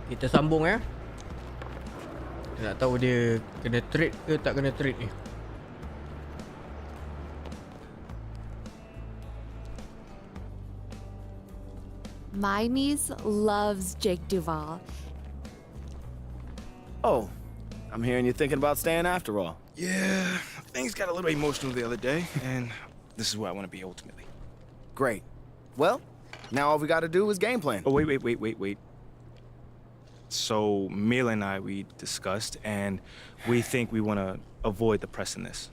Kita sambung ya. Kita nak tahu dia kena trade ke tak kena trade ni. My niece loves Jake Duval. Oh, I'm hearing you're thinking about staying after all. Yeah, things got a little emotional the other day, and this is where I want to be ultimately. Great. Well, now all we gotta do is game plan. Oh, wait. So, Mila and I, we discussed, and we think we want to avoid the press in this.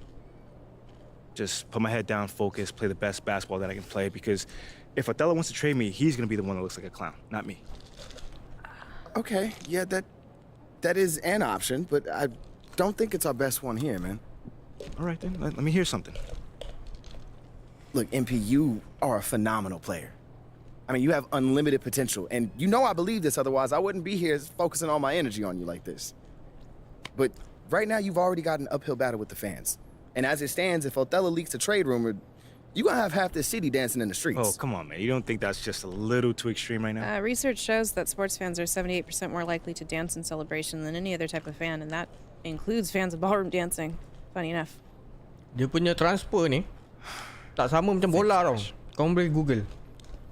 Just put my head down, focus, play the best basketball that I can play, because if Othello wants to trade me, he's going to be the one that looks like a clown, not me. Okay, yeah, that is an option, but I don't think it's our best one here, man. All right, then, let me hear something. Look, MP, you are a phenomenal player. I mean, you have unlimited potential, and you know I believe this, otherwise I wouldn't be here focusing all my energy on you like this. But right now, you've already got an uphill battle with the fans. And as it stands, if Othello leaks a trade rumor, you're gonna have half this city dancing in the streets. Oh, come on, man. You don't think that's just a little too extreme right now? Research shows that sports fans are 78% more likely to dance in celebration than any other type of fan, and that includes fans of ballroom dancing. Funny enough. Dia punya transfer ni tak sama macam bola tau. Kau boleh Google.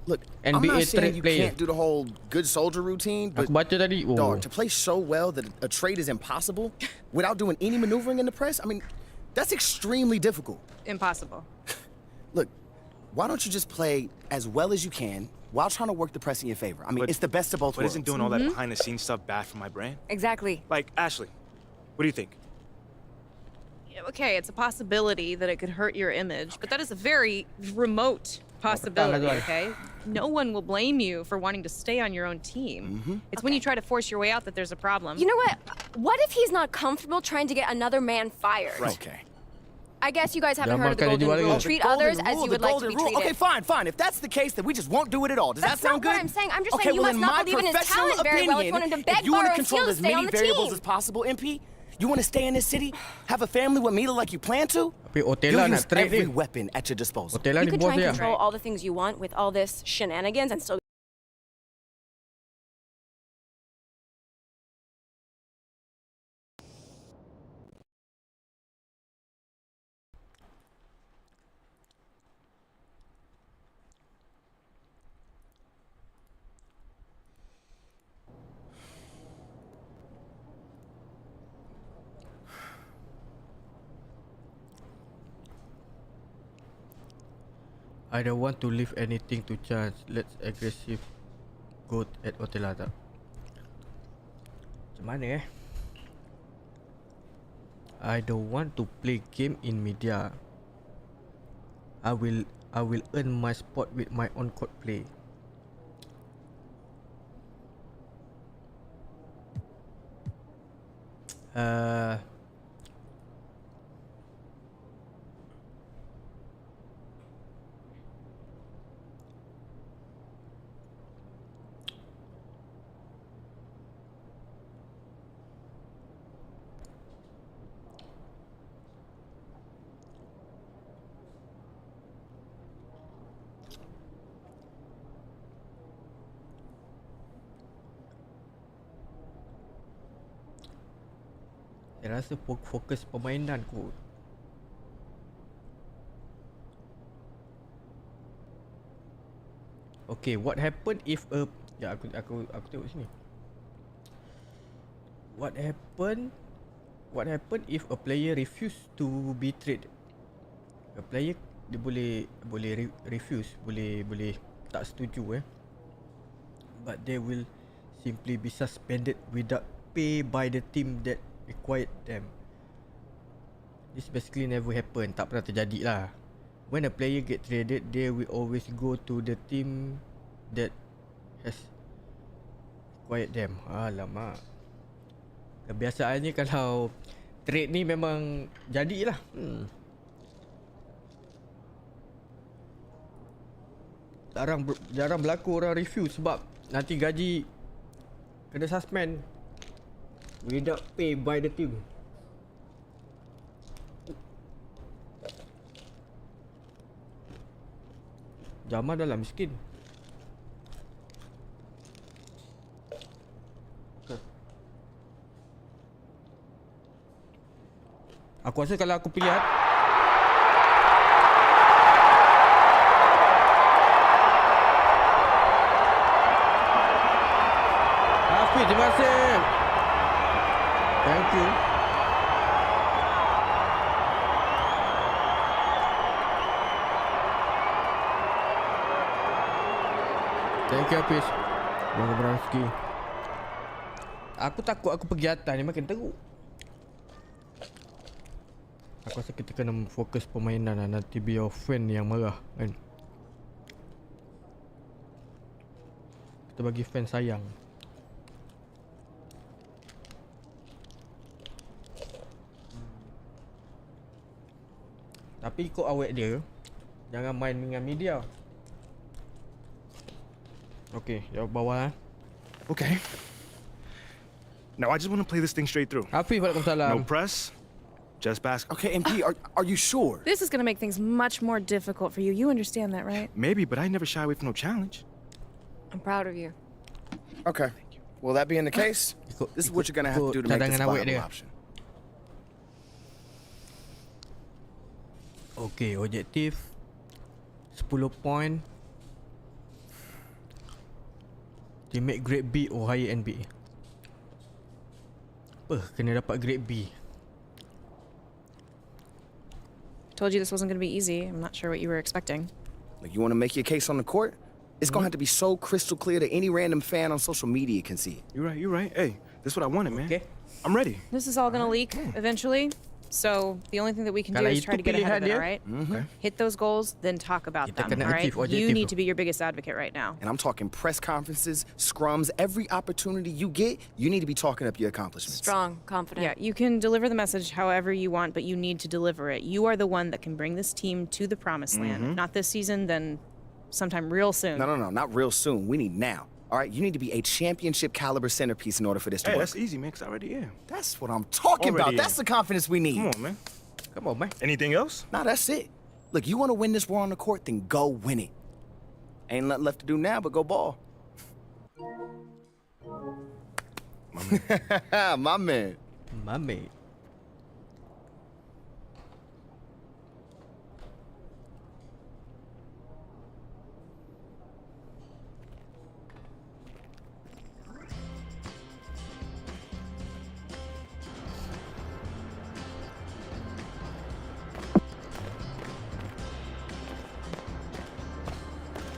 Look, NBA I'm not saying trade you player. can't do the whole good soldier routine, but Aku baca tadi. Oh. dog, to play so well that a trade is impossible without doing any maneuvering in the press, I mean, that's extremely difficult. Impossible. Look, why don't you just play as well as you can while trying to work the press in your favor? I mean, it's the best of both But worlds. isn't doing all that behind-the-scenes stuff bad for my brand? Exactly. Like, Ashley, what do you think? Okay, it's a possibility that it could hurt your image, but that is a very remote possibility, okay? No one will blame you for wanting to stay on your own team. It's when you try to force your way out that there's a problem. You know what? What if he's not comfortable trying to get another man fired? Right. Okay. I guess you guys haven't Jangan heard of the makan golden dia jual rule. lagi. Treat Golden others as rule, you the would like to golden be rule. treated. Okay, fine. If that's the case, then we just won't do it at all. Does That's that sound not what good? I'm saying. I'm just okay, saying you well, must in not my believe in his professional talent very well if you opinion, want him to beg, if you want borrow, to and control steal to as stay many on the variables team. as possible, MP, you want to stay in this city, have a family with Mila like you plan to, Tapi Otella you'll nak use trade every dia. weapon at your disposal. Otella You ni could bos try and dia. control all the things you want with all this shenanigans and still I don't want to leave anything to chance. Let's aggressive go at Otella tak. Macam mana I don't want to play game in media. I will earn my spot with my own court play. Saya rasa fokus permainan kot. Okay, what happen if a... Ya, aku tengok sini. What happen if a player refuse to be traded? A player dia boleh refuse, boleh tak setuju but they will simply be suspended without pay by the team that required them. This basically never happen, tak pernah terjadi lah. When a player get traded, they will always go to the team that has required them. Alamak. Kebiasaannya kalau trade ni memang jadilah. Jarang berlaku orang refuse sebab nanti gaji kena suspend without pay by the team. Jamal dah lah miskin. Aku rasa kalau aku pilih Hafiz, terima kasih. Thank you. Thank you Hafiz. Jangan berangski. Aku takut aku pergi atas ni makin teruk. Aku rasa kita kena fokus permainan lah. Nanti biar fan yang marah kan. Kita bagi fan sayang. Tapi ikut awet dia, jangan main dengan media. Okay, jawab bawah Okay. Now I just want to play this thing straight through. Hafiz, waalaikumsalam. No press, just basketball. Okay, MP, are you sure? This is going to make things much more difficult for you. You understand that, right? Maybe, but I never shy away from no challenge. I'm proud of you. Okay. Well, that being the case, this is what you're gonna have to do to make this a viable option. Okay, objektif 10 point. Teammate grade B or higher NBA. Apa kena dapat grade B? Told you this wasn't going to be easy. I'm not sure what you were expecting. Like, you want to make your case on the court? It's gonna have to be so crystal clear that any random fan on social media can see it. You're right. Hey, this is what I wanted, man. Okay. I'm ready. This is all going to leak eventually. So the only thing that we can do is try to get ahead of it, all right? Okay. Hit those goals, then talk about Kita them, kena all right? achieve You objektif need tu. to be your biggest advocate right now. And I'm talking press conferences, scrums, every opportunity you get, you need to be talking up your accomplishments. Strong, confident. Yeah, you can deliver the message however you want, but you need to deliver it. You are the one that can bring this team to the promised land. If not this season, then sometime real soon. No, not real soon. We need now. All right, you need to be a championship caliber centerpiece in order for this to Hey, work. that's easy, man, 'cause I already am. That's what I'm talking about. Already That's the confidence we need. Come on, man. Come on, man. Anything else? Nah, that's it. Look, you want to win this war on the court, then go win it. Ain't nothing left to do now but go ball. My man. Mame.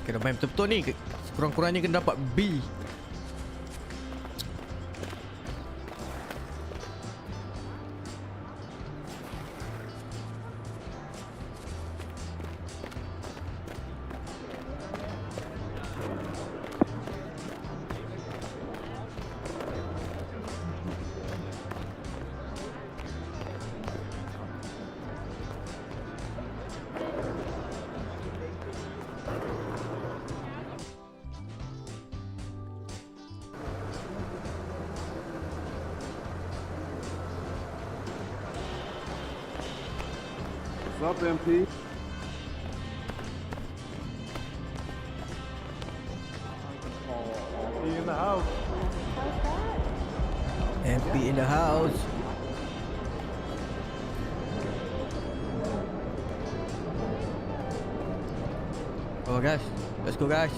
Kena main betul-betul ni. Sekurang-kurangnya kena dapat B. What's up, MP? MP in the house. MP in the house. Oh guys, let's go guys.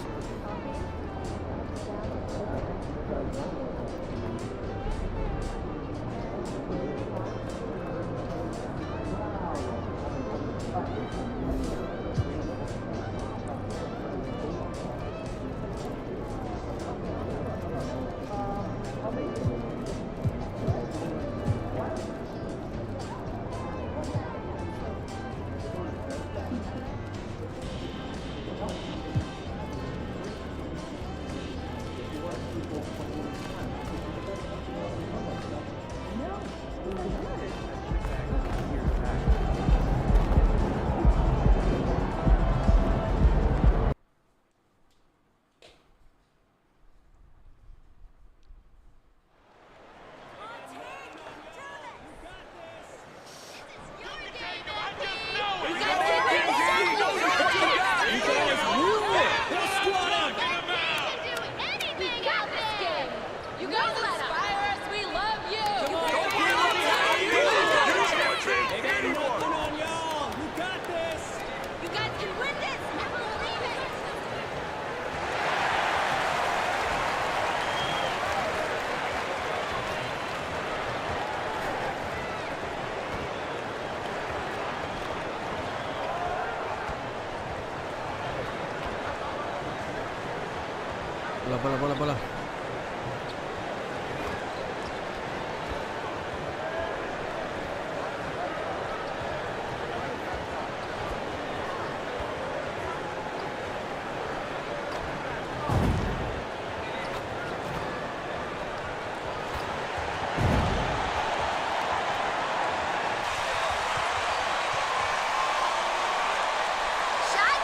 Bola.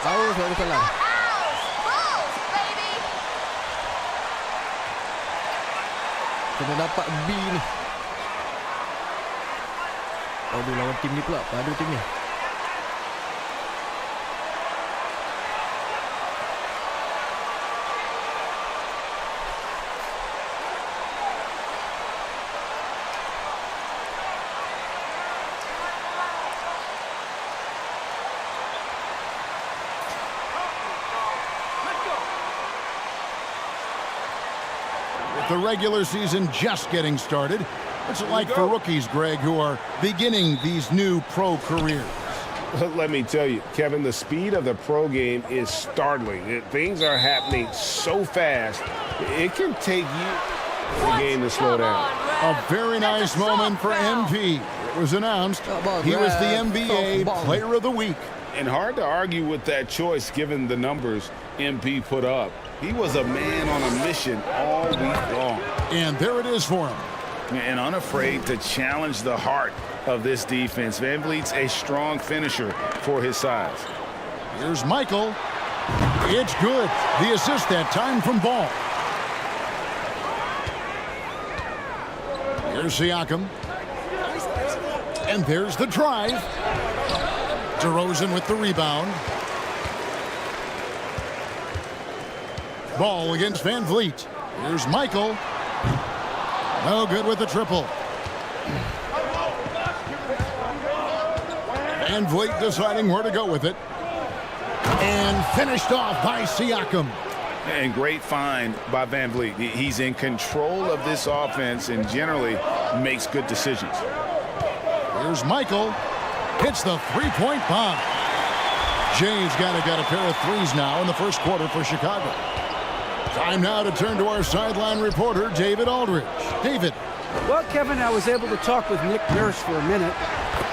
Awas, ada salah. Kena dapat B ni. Aduh, lawan tim ni pula. Padu tim ni. The regular season just getting started. What's it like for rookies, Greg, who are beginning these new pro careers? Let me tell you, Kevin, the speed of the pro game is startling. Things are happening so fast, it can take you the game to slow down. A very nice moment for MP. It was announced he was the NBA Player of the Week. And hard to argue with that choice given the numbers MP put up. He was a man on a mission all week long. And there it is for him. And unafraid to challenge the heart of this defense. Van Vliet's a strong finisher for his size. Here's Michael. It's good. The assist that time from Ball. Here's Siakam. And there's the drive. DeRozan with the rebound. Ball against Van Vliet. Here's Michael. No good with the triple. Van Vliet deciding where to go with it. And finished off by Siakam. And great find by Van Vliet. He's in control of this offense and generally makes good decisions. Here's Michael. Hits the three-point bomb. Jay's got a pair of threes now in the first quarter for Chicago. Time now to turn to our sideline reporter, David Aldridge. David. Well, Kevin, I was able to talk with Nick Nurse for a minute.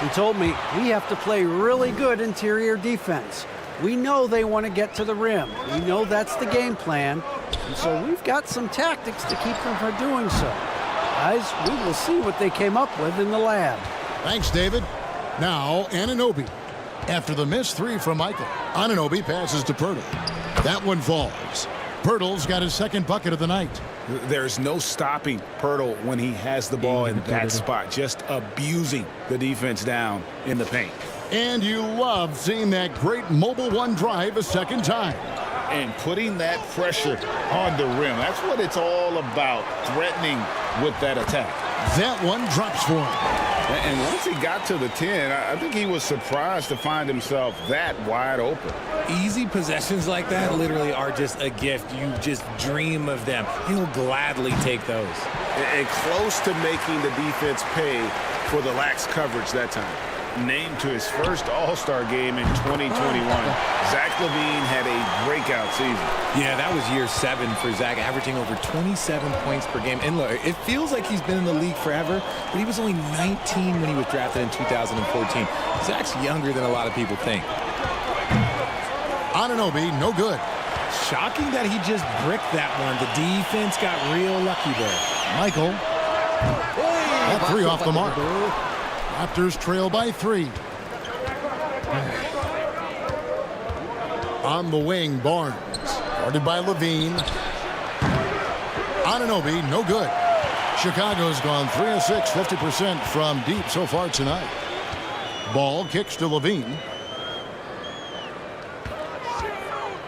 He told me we have to play really good interior defense. We know they want to get to the rim. We know that's the game plan. And so we've got some tactics to keep them from doing so. Guys, we will see what they came up with in the lab. Thanks, David. Now, Anunoby. After the missed three from Michael, Anunoby passes to Purtle. That one falls. Pirtle's got his second bucket of the night. There's no stopping Pirtle when he has the ball in that spot, just abusing the defense down in the paint. And you love seeing that great mobile one drive a second time. And putting that pressure on the rim. That's what it's all about, threatening with that attack. That one drops for him. And once he got to the 10, I think he was surprised to find himself that wide open. Easy possessions like that literally are just a gift. You just dream of them. He'll gladly take those. And close to making the defense pay for the lax coverage that time. Named to his first All-Star game in 2021. Zach LaVine had a breakout season. Yeah, that was year 7 for Zach, averaging over 27 points per game. And look, it feels like he's been in the league forever, but he was only 19 when he was drafted in 2014. Zach's younger than a lot of people think. Anunoby, no good. Shocking that he just bricked that one. The defense got real lucky there. Michael. That three off the mark. Raptors trail by 3. On the wing, Barnes. Guarded by Levine. Anunoby, no good. Chicago's gone 3 of 6, 50% from deep so far tonight. Ball kicks to Levine.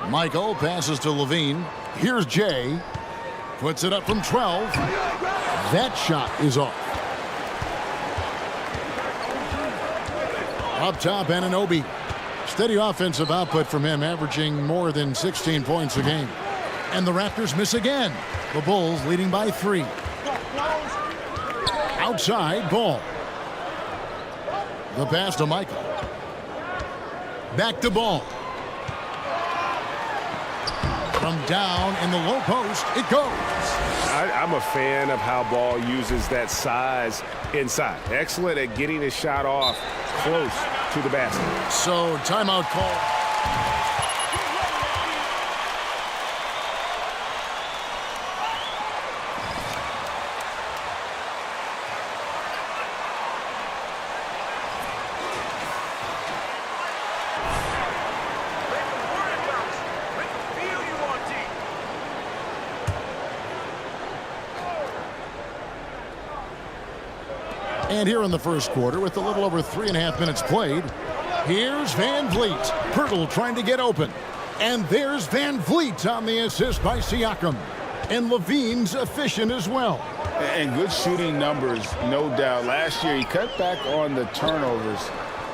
Michael passes to Levine. Here's Jay. Puts it up from 12. That shot is off. Up top, Anunoby. Steady offensive output from him, averaging more than 16 points a game. And the Raptors miss again. The Bulls leading by 3. Outside, Ball. The pass to Michael. Back to Ball. From down in the low post, it goes. I'm a fan of how Ball uses that size inside. Excellent at getting his shot off close to the basket. So, timeout call. And here in the first quarter, with a little over 3.5 minutes played, here's Van Vliet. Pirtle trying to get open. And there's Van Vliet on the assist by Siakam. And Levine's efficient as well. And good shooting numbers, no doubt. Last year, he cut back on the turnovers.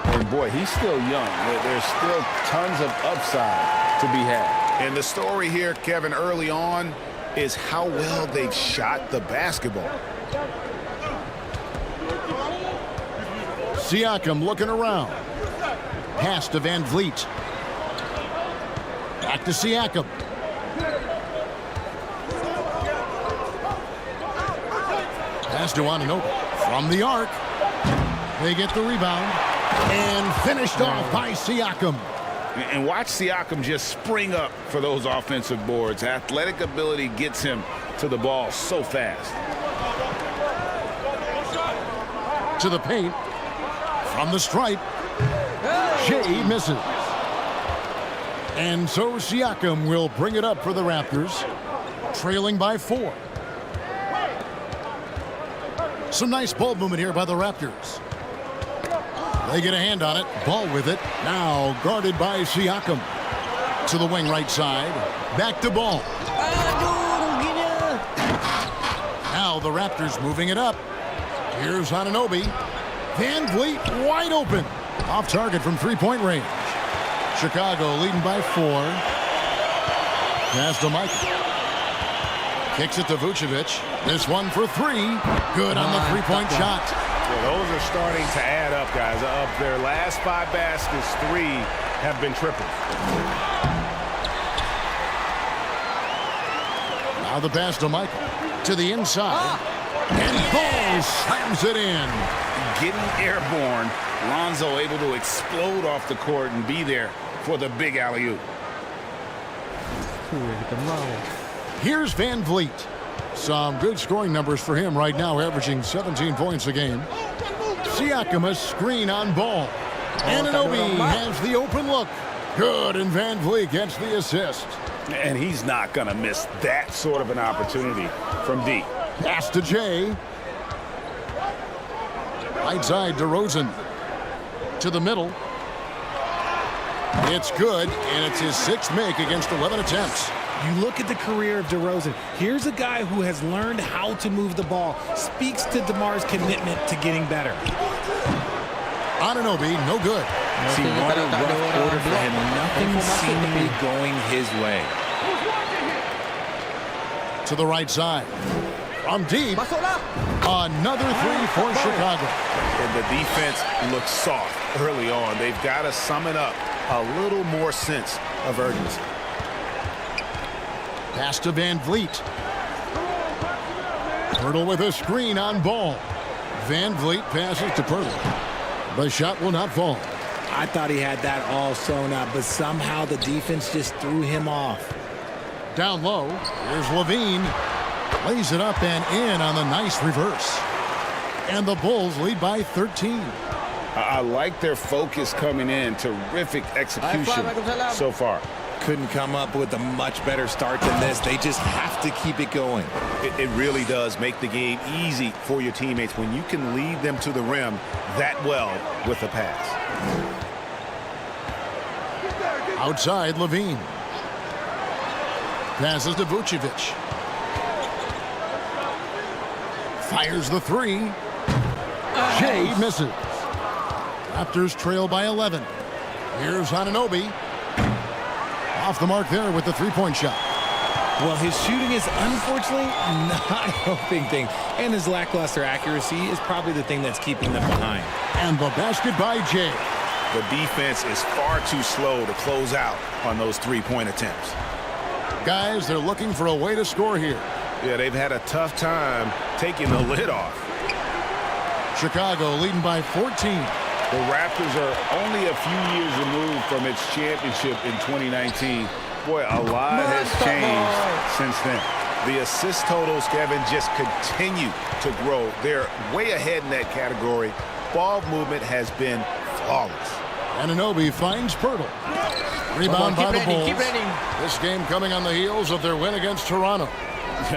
And, boy, he's still young. There's still tons of upside to be had. And the story here, Kevin, early on is how well they've shot the basketball. Siakam looking around. Pass to Van Vliet. Back to Siakam. Pass to Anunoby. From the arc. They get the rebound. And finished off by Siakam. And watch Siakam just spring up for those offensive boards. Athletic ability gets him to the ball so fast. To the paint. From the stripe, Jay misses. And so Siakam will bring it up for the Raptors, trailing by 4. Some nice ball movement here by the Raptors. They get a hand on it, Ball with it, now guarded by Siakam. To the wing right side, back to Ball. Now the Raptors moving it up. Here's Anunoby. Van Vliet wide open. Off target from 3-point range. Chicago leading by 4. Pass to Michael. Kicks it to Vucevic. This one for 3. Good on the 3-point shot. Well, those are starting to add up, guys. Of their last 5 baskets, 3 have been triples. Now the pass to Michael. To the inside. And Ball slams it in. Getting airborne, Lonzo able to explode off the court and be there for the big alley-oop. Here's Van Vliet. Some good scoring numbers for him right now, averaging 17 points a game. Siakam a screen on Ball. Anunoby has the open look. Good, and Van Vliet gets the assist. And he's not going to miss that sort of an opportunity from deep. Pass to Jay. Right side, DeRozan. To the middle. It's good, and it's his 6th make against 11 attempts. You look at the career of DeRozan. Here's a guy who has learned how to move the ball. Speaks to DeMar's commitment to getting better. Anunoby, no good. See, what a rough order for him. Nothing seemingly going his way. To the right side. From deep. Another three for Chicago. And the defense looks soft early on. They've got to sum it up. A little more sense of urgency. Pass to Van Vliet. Pirtle with a screen on Ball. Van Vliet passes to Pirtle. The shot will not fall. I thought he had that all sewn up, but somehow the defense just threw him off. Down low, here's Levine. Lays it up and in on the nice reverse. And the Bulls lead by 13. I like their focus coming in. Terrific execution so far. Couldn't come up with a much better start than this. They just have to keep it going. It really does make the game easy for your teammates when you can lead them to the rim that well with a pass. Outside, Levine. Passes to Vucevic. Fires the three. Jay misses. Raptors trail by 11. Here's Anunoby. Off the mark there with the three-point shot. Well, his shooting is unfortunately not a big thing. And his lackluster accuracy is probably the thing that's keeping them behind. And the basket by Jay. The defense is far too slow to close out on those three-point attempts. Guys, they're looking for a way to score here. Yeah, they've had a tough time taking the lid off. Chicago leading by 14. The Raptors are only a few years removed from its championship in 2019. Boy, a lot has changed since then. The assist totals, Kevin, just continue to grow. They're way ahead in that category. Ball movement has been flawless. Anunoby finds Pirtle. Rebound by the Bulls. This game coming on the heels of their win against Toronto.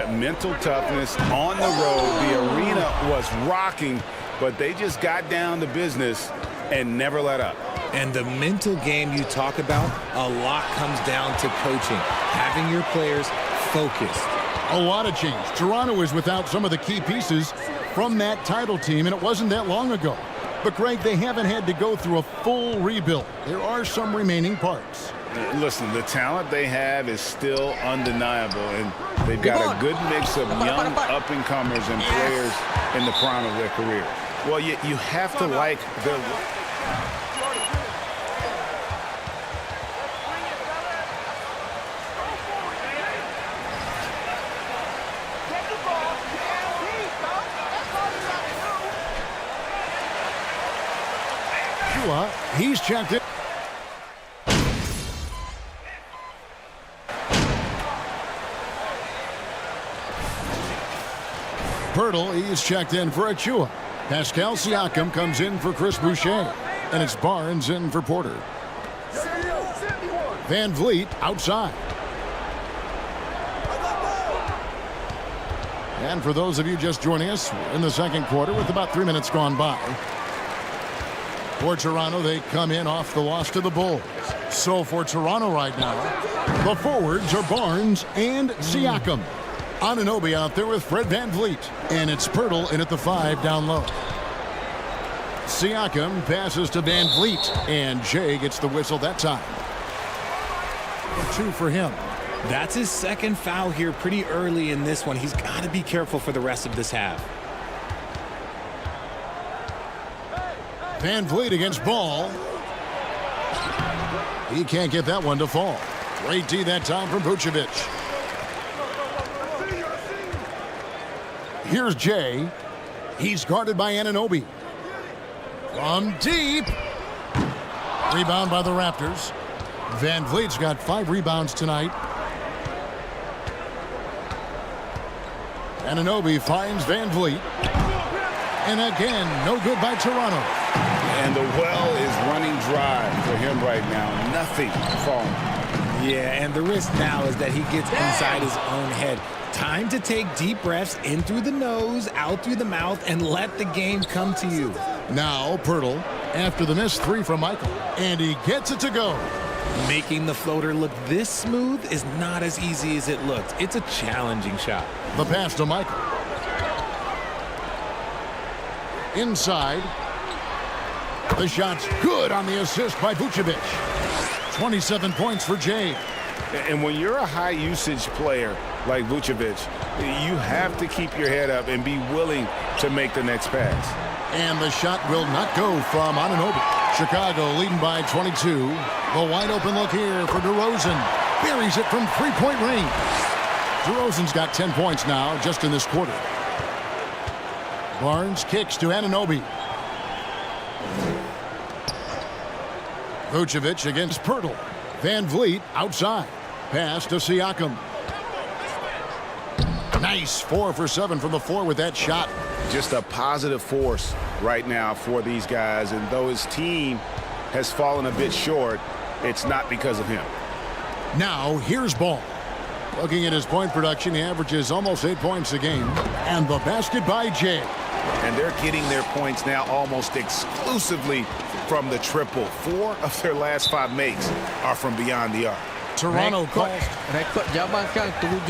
Mental toughness on the road. The arena was rocking, but they just got down to business and never let up. And the mental game you talk about, a lot comes down to coaching, having your players focused. A lot of change. Toronto is without some of the key pieces from that title team, and it wasn't that long ago. But, Greg, they haven't had to go through a full rebuild. There are some remaining parts. Listen, the talent they have is still undeniable, and they've got a good mix of young up-and-comers and players in the prime of their career. Well, you have to like their... He's checked in. Pirtle, he's checked in for Achua. Pascal Siakam comes in for Chris Boucher. And it's Barnes in for Porter. Van Vliet outside. And for those of you just joining us, we're in the second quarter with about 3 minutes gone by. For Toronto, they come in off the loss to the Bulls. So for Toronto right now, the forwards are Barnes and Siakam. Anunoby out there with Fred Van Vliet. And it's Pirtle in at the 5 down low. Siakam passes to Van Vliet. And Jay gets the whistle that time. 2 for him. That's his second foul here pretty early in this one. He's got to be careful for the rest of this half. Van Vliet against Ball. He can't get that one to fall. Great D that time from Vucevic. Here's Jay. He's guarded by Anunoby. From deep. Rebound by the Raptors. Van Vliet's got 5 rebounds tonight. Anunoby finds Van Vliet. And again, no good by Toronto. And the well is running dry for him right now. Nothing falling. Yeah, and the risk now is that he gets inside his own head. Time to take deep breaths in through the nose, out through the mouth, and let the game come to you. Now Pirtle after the missed three from Michael, and he gets it to go. Making the floater look this smooth is not as easy as it looked. It's a challenging shot. The pass to Michael. Inside. The shot's good on the assist by Vucevic. 27 points for Jay. And when you're a high-usage player like Vucevic, you have to keep your head up and be willing to make the next pass. And the shot will not go from Anunoby. Chicago leading by 22. The wide-open look here for DeRozan. Buries it from three-point range. DeRozan's got 10 points now just in this quarter. Barnes kicks to Anunoby. Vucevic against Pirtle. Van Vliet outside. Pass to Siakam. Nice 4 for 7 from the floor with that shot. Just a positive force right now for these guys. And though his team has fallen a bit short, it's not because of him. Now here's Ball. Looking at his point production, he averages almost 8 points a game. And the basket by Jay. And they're getting their points now almost exclusively from the triple. 4 of their last 5 makes are from beyond the arc. Toronto calls. Rekod Jamal sekarang 17.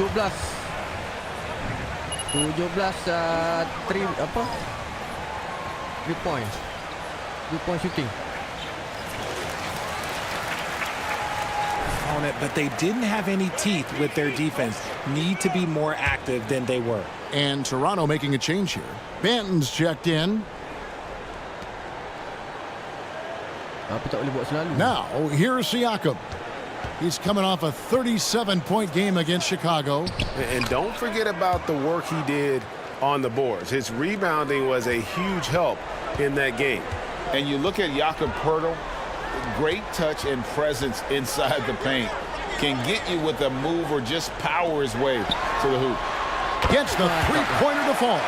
3 points. 3-point shooting. On it, but they didn't have any teeth with their defense. Need to be more active than they were. And Toronto making a change here. Banton's checked in. Tapi tak boleh buat selalu. Now, here's Siakam. He's coming off a 37-point game against Chicago. And don't forget about the work he did on the boards. His rebounding was a huge help in that game. And you look at Jakob Poeltl, great touch and presence inside the paint. Can get you with a move or just power his way to the hoop. Gets the three-pointer to fall.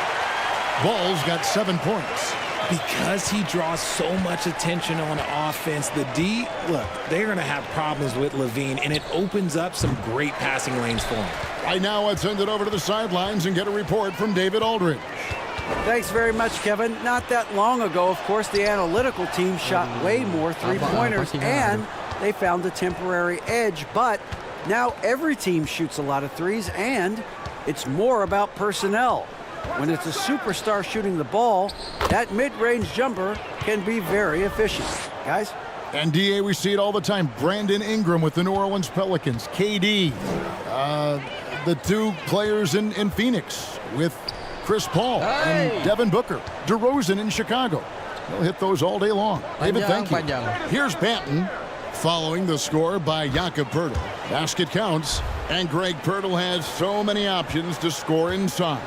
Ball's got 7 points. Because he draws so much attention on offense, the D, look, they're going to have problems with Levine, and it opens up some great passing lanes for him. Right now, let's send it over to the sidelines and get a report from David Aldridge. Thanks very much, Kevin. Not that long ago, of course, the analytical team shot way more three-pointers, and they found a temporary edge. But now every team shoots a lot of threes, and it's more about personnel. When it's a superstar shooting the ball, that mid-range jumper can be very efficient. Guys? And DA, we see it all the time. Brandon Ingram with the New Orleans Pelicans. KD, the 2 players in Phoenix with Chris Paul and Devin Booker. DeRozan in Chicago. They'll hit those all day long. David, thank you. Here's Banton following the score by Jakob Poeltl. Basket counts, and Greg Poeltl has so many options to score inside.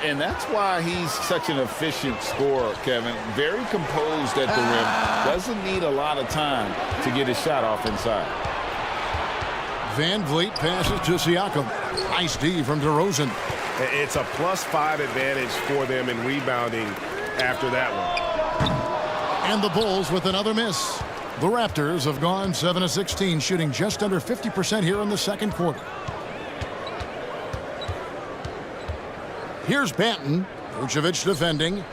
And that's why he's such an efficient scorer, Kevin. Very composed at the rim. Doesn't need a lot of time to get his shot off inside. Van Vliet passes to Siakam. Nice D from DeRozan. It's a +5 advantage for them in rebounding after that one. And the Bulls with another miss. The Raptors have gone 7 of 16, shooting just under 50% here in the second quarter. Here's Banton. Vucevic defending.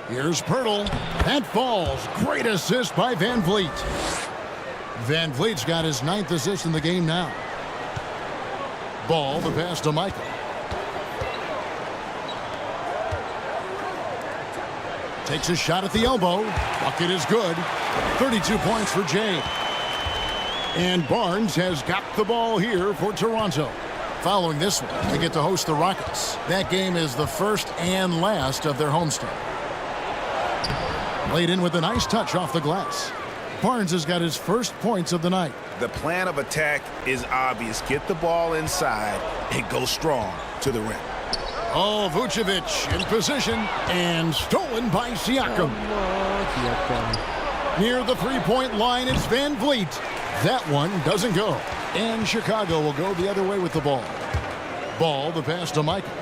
Here's Poeltl. That falls. Great assist by Van Vliet. Van Vliet's got his 9th assist in the game now. Ball, the pass to Michael. Takes a shot at the elbow. Bucket is good. 32 points for Jay. And Barnes has got the ball here for Toronto. Following this one, they get to host the Rockets. That game is the first and last of their homestand. Laid in with a nice touch off the glass. Barnes has got his first points of the night. The plan of attack is obvious. Get the ball inside and go strong to the rim. Oh, Vucevic in position and stolen by Siakam. Near the three-point line, it's Van Vliet. That one doesn't go. And Chicago will go the other way with the ball. Ball, the pass to Michael.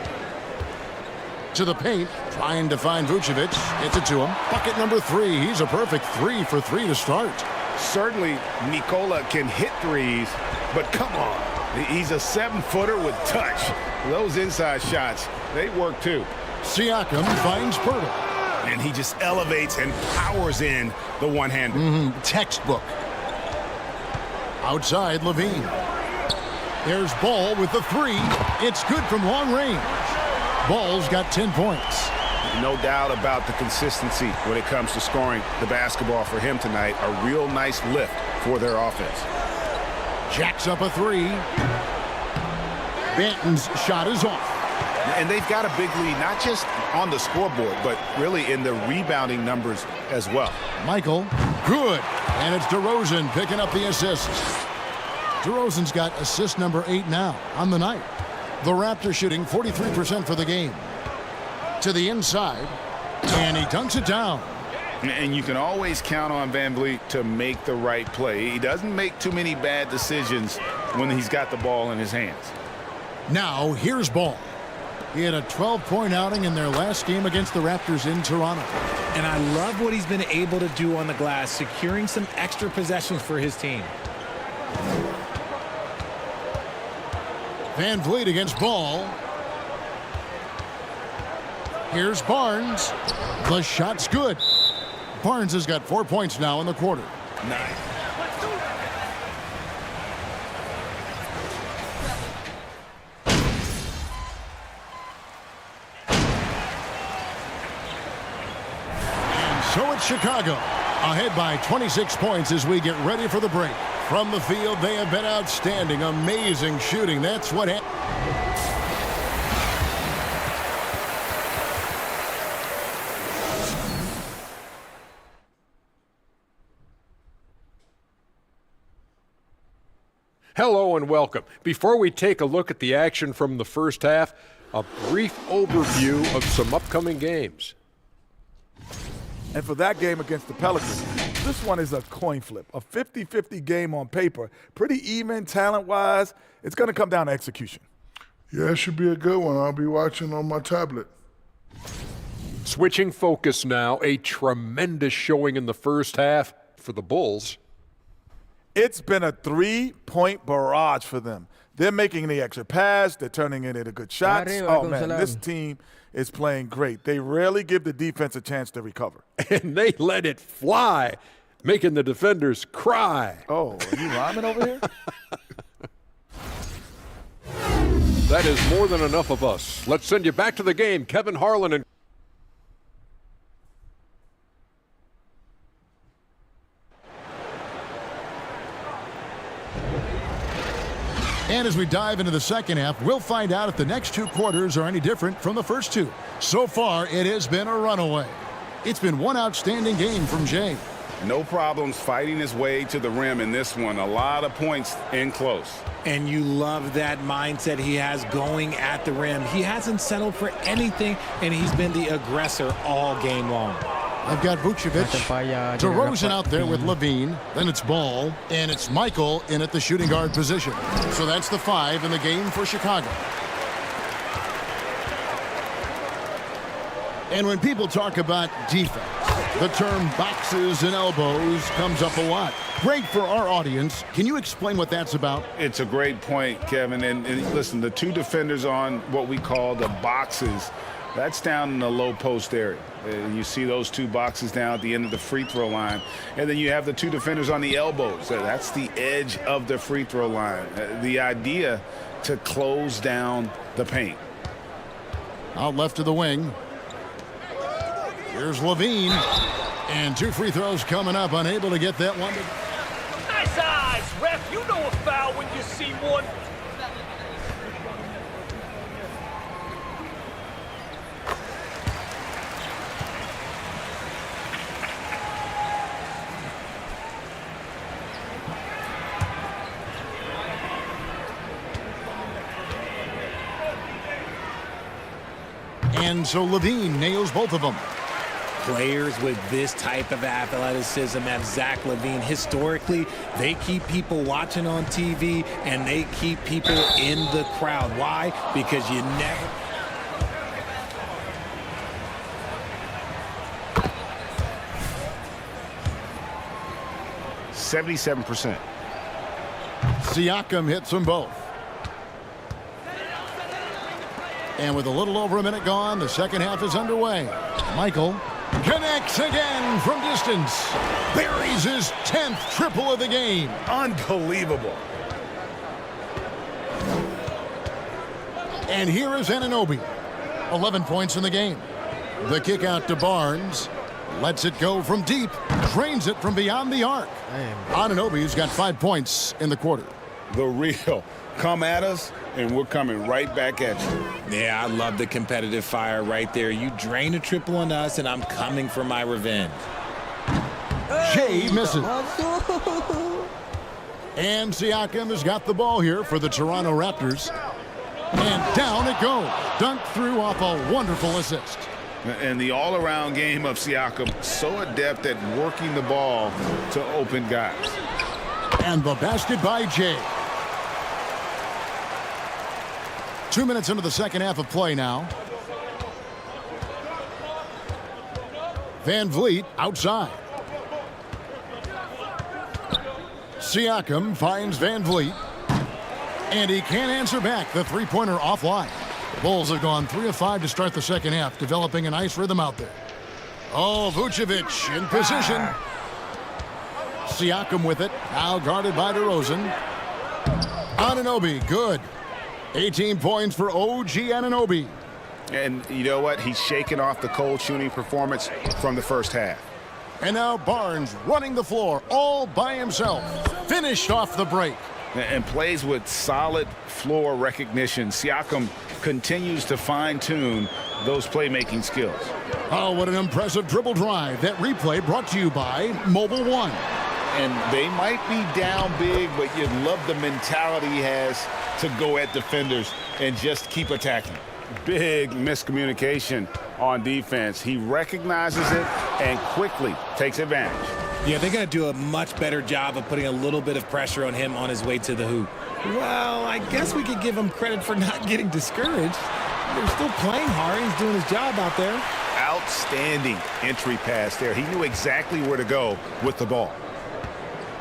To the paint, trying to find Vucevic. Gets it to him. Bucket number 3. He's a perfect 3 for 3 to start. Certainly, Nikola can hit threes, but come on. He's a 7-footer with touch. Those inside shots, they work too. Siakam finds Pirtle. And he just elevates and powers in the one-hander. Textbook. Outside, Levine. There's Ball with the three. It's good from long range. Ball's got 10 points. No doubt about the consistency when it comes to scoring the basketball for him tonight. A real nice lift for their offense. Jacks up a three. Banton's shot is off. And they've got a big lead, not just on the scoreboard, but really in the rebounding numbers as well. Michael, good. And it's DeRozan picking up the assists. DeRozan's got assist number 8 now on the night. The Raptors shooting 43% for the game. To the inside, and he dunks it down. And you can always count on VanVleet to make the right play. He doesn't make too many bad decisions when he's got the ball in his hands. Now, here's Ball. He had a 12-point outing in their last game against the Raptors in Toronto. And I love what he's been able to do on the glass, securing some extra possessions for his team. VanVleet against Ball. Here's Barnes. The shot's good. Barnes has got 4 points now in the quarter. Nice. So it's Chicago, ahead by 26 points as we get ready for the break. From the field, they have been outstanding, amazing shooting. That's what happened. Hello and welcome. Before we take a look at the action from the first half, a brief overview of some upcoming games. And for that game against the Pelicans, this one is a coin flip, a 50-50 game on paper. Pretty even talent-wise. It's going to come down to execution. Yeah, it should be a good one. I'll be watching on my tablet. Switching focus now, a tremendous showing in the first half for the Bulls. It's been a 3-point barrage for them. They're making the extra pass. They're turning it into good shots. Oh, man, this team is playing great. They rarely give the defense a chance to recover. And they let it fly, making the defenders cry. Oh, are you rhyming over here? That is more than enough of us. Let's send you back to the game. Kevin Harlan and And as we dive into the second half, we'll find out if the next 2 quarters are any different from the first 2. So far, it has been a runaway. It's been one outstanding game from Jay. No problems fighting his way to the rim in this one. A lot of points in close. And you love that mindset he has going at the rim. He hasn't settled for anything, and he's been the aggressor all game long. I've got Vucevic, DeRozan out there with Levine, then it's Ball, and it's Michael in at the shooting guard position. So that's the 5 in the game for Chicago. And when people talk about defense, the term boxes and elbows comes up a lot. Great for our audience. Can you explain what that's about? It's a great point, Kevin. And listen, the 2 defenders on what we call the boxes, that's down in the low post area. You see those 2 boxes down at the end of the free throw line. And then you have the 2 defenders on the elbows. That's the edge of the free throw line. The idea to close down the paint. Out left to the wing. Here's Levine. And 2 free throws coming up. Unable to get that one. Nice eyes, ref. You know a foul when you see one. And so Levine nails both of them. Players with this type of athleticism at Zach LaVine, historically, they keep people watching on TV and they keep people in the crowd. Why? Because you never... 77%. Siakam hits them both. And with a little over a minute gone, the second half is underway. Michael connects again from distance. Buries his 10th triple of the game. Unbelievable. And here is Anunoby. 11 points in the game. The kick out to Barnes. Lets it go from deep. Drains it from beyond the arc. Anunoby's got 5 points in the quarter. The real. Come at us, and we're coming right back at you. Yeah, I love the competitive fire right there. You drain a triple on us, and I'm coming for my revenge. Jay misses. And Siakam has got the ball here for the Toronto Raptors. And down it goes. Dunked through off a wonderful assist. And the all-around game of Siakam, so adept at working the ball to open guys. And the basket by Jay. 2 minutes into the second half of play now. Van Vliet outside. Siakam finds Van Vliet. And he can't answer back. The three-pointer offline. The Bulls have gone 3 of 5 to start the second half, developing a nice rhythm out there. Oh, Vucevic in position. Siakam with it. Now guarded by DeRozan. Anunoby, good. 18 points for OG Anunoby. And you know what? He's shaking off the cold shooting performance from the first half. And now Barnes running the floor all by himself. Finished off the break. And plays with solid floor recognition. Siakam continues to fine-tune those playmaking skills. Oh, what an impressive dribble drive. That replay brought to you by Mobile One. And they might be down big, but you love the mentality he has to go at defenders and just keep attacking. Big miscommunication on defense. He recognizes it and quickly takes advantage. Yeah, they're going to do a much better job of putting a little bit of pressure on him on his way to the hoop. Well, I guess we could give him credit for not getting discouraged. They're still playing hard. He's doing his job out there. Outstanding entry pass there. He knew exactly where to go with the ball.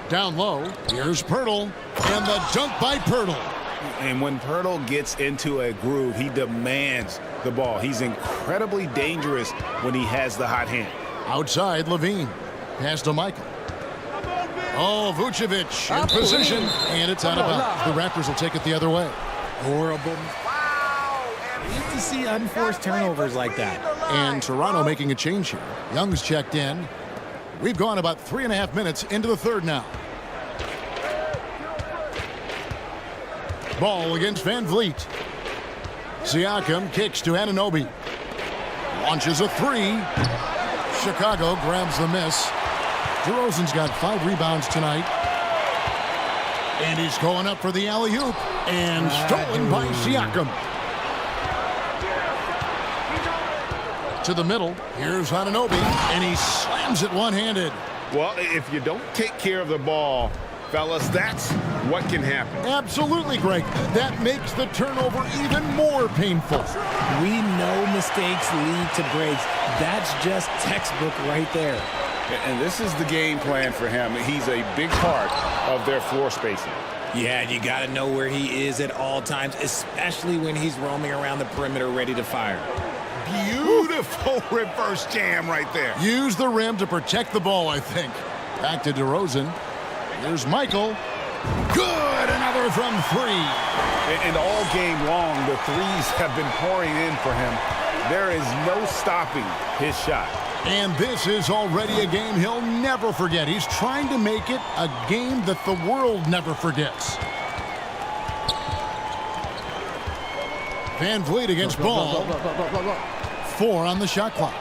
Down low, here's Pirtle, and the dunk by Pirtle. And when Pirtle gets into a groove, he demands the ball. He's incredibly dangerous when he has the hot hand. Outside, Levine. Pass to Michael. Oh, Vucevic in position, and it's out of bounds. The Raptors will take it the other way. Horrible. We used to see unforced turnovers like that. And Toronto making a change here. Young's checked in. We've gone about 3.5 minutes into the third now. Ball against Van Vliet. Siakam kicks to Anunoby. Launches a three. Chicago grabs the miss. DeRozan's got 5 rebounds tonight. And he's going up for the alley-oop. And stolen by Siakam. To the middle. Here's Anunoby. And he slams it one-handed. Well, if you don't take care of the ball, fellas, that's what can happen. Absolutely, Greg. That makes the turnover even more painful. We know mistakes lead to breaks. That's just textbook right there. And this is the game plan for him. He's a big part of their floor spacing. Yeah, you got to know where he is at all times, especially when he's roaming around the perimeter ready to fire. Beautiful reverse jam right there. Use the rim to protect the ball, I think. Back to DeRozan. Here's Michael. Good, another from 3. And all game long, the threes have been pouring in for him. There is no stopping his shot. And this is already a game he'll never forget. He's trying to make it a game that the world never forgets. Van Vliet against Ball. 4 on the shot clock.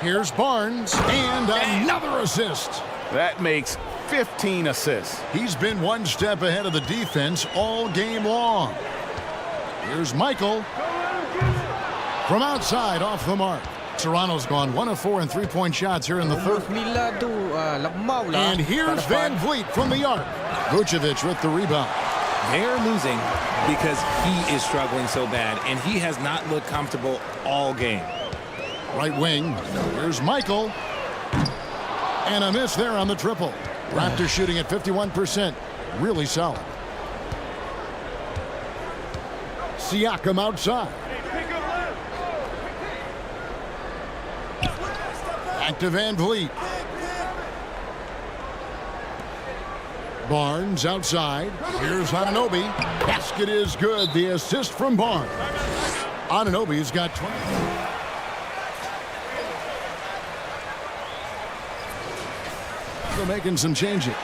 Here's Barnes, and another assist. That makes 15 assists. He's been one step ahead of the defense all game long. Here's Michael. From outside, off the mark. Toronto's gone 1 of 4 in three-point shots here in the third. And here's Van Vliet from the arc. Vucevic with the rebound. They're losing because he is struggling so bad, and he has not looked comfortable all game. Right wing. Here's Michael. And a miss there on the triple. Raptors shooting at 51%. Really solid. Siakam outside. Back to Van Vliet. Barnes outside. Here's Anunoby. Basket is good. The assist from Barnes. Anunoby's got 20. They're making some changes.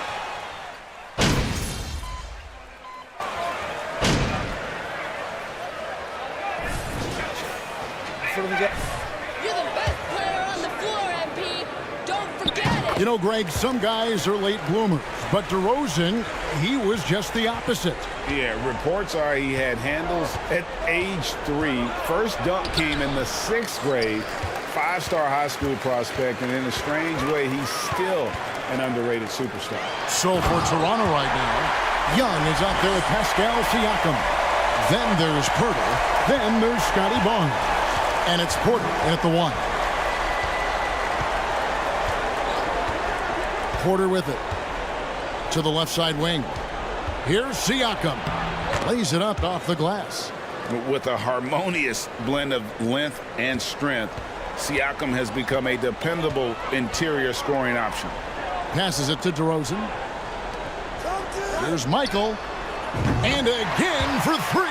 You're the best player on the floor, MP. Don't forget it. You know, Greg, some guys are late bloomers, but DeRozan, he was just the opposite. Yeah, reports are he had handles at age 3. First dunk came in the 6th grade. 5-star high school prospect, and in a strange way, he's still an underrated superstar. So for Toronto right now, Young is out there with Pascal Siakam. Then there's Pirtle. Then there's Scotty Barnes. And it's Porter at the 1. Porter with it. To the left side wing. Here's Siakam. Lays it up off the glass. With a harmonious blend of length and strength, Siakam has become a dependable interior scoring option. Passes it to DeRozan. Here's Michael. And again for 3.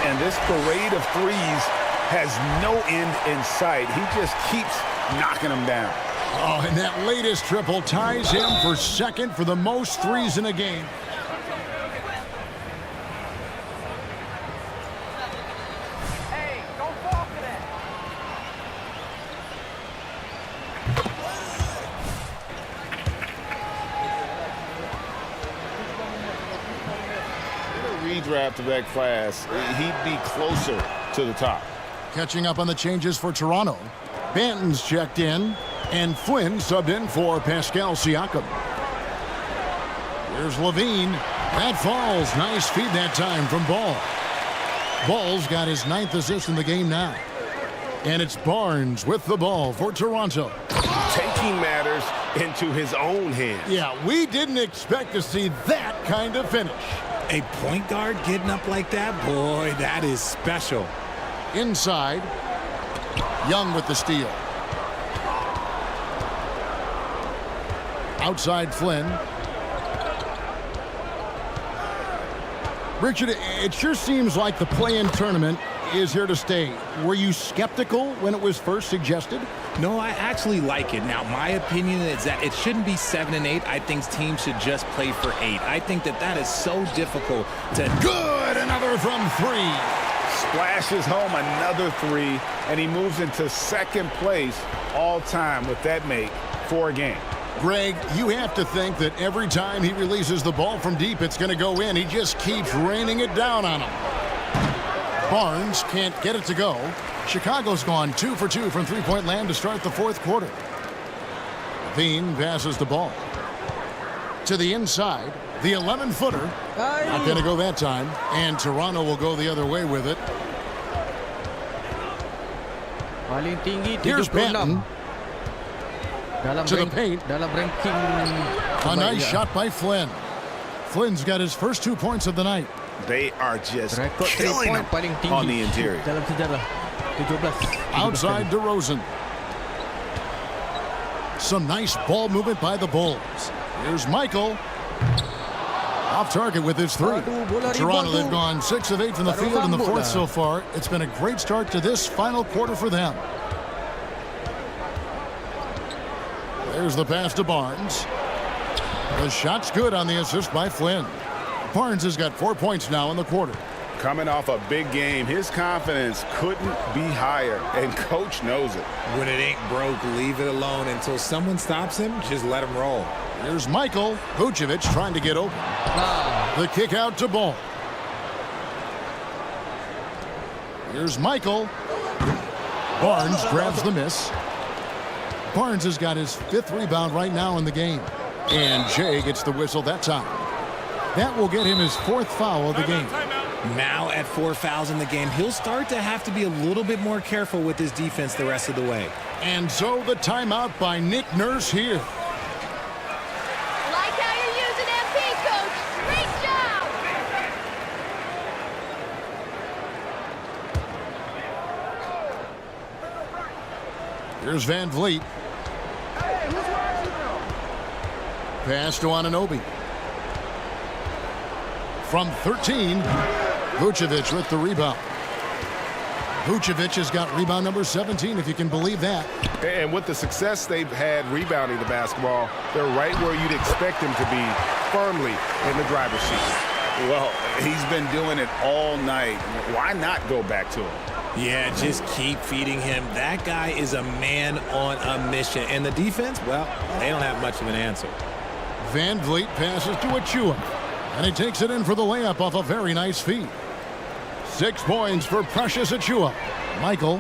And this parade of threes has no end in sight. He just keeps knocking them down. Oh, and that latest triple ties him for second for the most threes in a game. Hey, don't fall for that. Redraft of that class, he'd be closer to the top. Catching up on the changes for Toronto. Banton's checked in, and Flynn subbed in for Pascal Siakam. Here's Levine. That falls. Nice feed that time from Ball. Ball's got his 9th assist in the game now. And it's Barnes with the ball for Toronto. Taking matters into his own hands. Yeah, we didn't expect to see that kind of finish. A point guard getting up like that? Boy, that is special. Inside. Young with the steal. Outside Flynn. Richard, it sure seems like the play-in tournament is here to stay. Were you skeptical when it was first suggested? No, I actually like it. Now, my opinion is that it shouldn't be 7 and 8. I think teams should just play for 8. I think that is so difficult to... Good! Another from 3. Splashes home another 3, and he moves into 2nd place all time with that make for a game. Greg, you have to think that every time he releases the ball from deep, it's going to go in. He just keeps raining it down on him. Barnes can't get it to go. Chicago's gone 2 for 2 from three-point land to start the 4th quarter. Levine passes the ball. To the inside, the 11-footer. Not going to go that time, and Toronto will go the other way with it. Here's Banton. To the paint. A nice shot by Flynn. Flynn's got his first 2 points of the night. They are just killing him on the interior. Outside DeRozan. Some nice ball movement by the Bulls. Here's Michael. Off target with his 3. Toronto, they've gone 6 of 8 from the field in the 4th so far. It's been a great start to this final quarter for them. There's the pass to Barnes. The shot's good on the assist by Flynn. Barnes has got 4 points now in the quarter. Coming off a big game, his confidence couldn't be higher, and coach knows it. When it ain't broke, leave it alone until someone stops him. Just let him roll. Here's Michael. Vucevic trying to get open. The kick out to Ball. Here's Michael. Barnes grabs the miss. Barnes has got his 5th rebound right now in the game. And Jay gets the whistle that time. That will get him his 4th foul of the game. Now at 4 fouls in the game, he'll start to have to be a little bit more careful with his defense the rest of the way. And so the timeout by Nick Nurse here. Like Here's Van Vliet. Pass to Anunoby. From 13, Vucevic with the rebound. Vucevic has got rebound number 17, if you can believe that. And with the success they've had rebounding the basketball, they're right where you'd expect them to be, firmly in the driver's seat. Well, he's been doing it all night. Why not go back to him? Yeah, just keep feeding him. That guy is a man on a mission. And the defense, well, they don't have much of an answer. Van Vliet passes to Achua, and he takes it in for the layup off a very nice feed. 6 points for Precious Achua. Michael,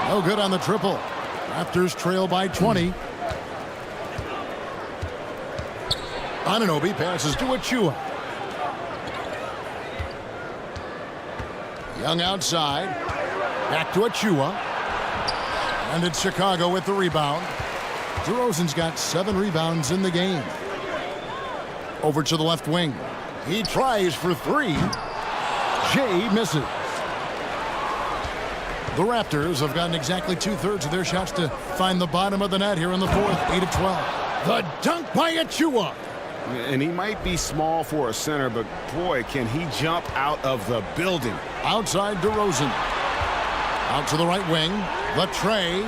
no good on the triple. Raptors trail by 20. Anunoby passes to Achua. Young outside. Back to Achua. And it's Chicago with the rebound. DeRozan's got 7 rebounds in the game. Over to the left wing. He tries for 3. Jay misses. The Raptors have gotten exactly 2/3 of their shots to find the bottom of the net here in the fourth. 8-12. The dunk by Achua. And he might be small for a center, but boy, can he jump out of the building. Outside DeRozan. Out to the right wing. The tray.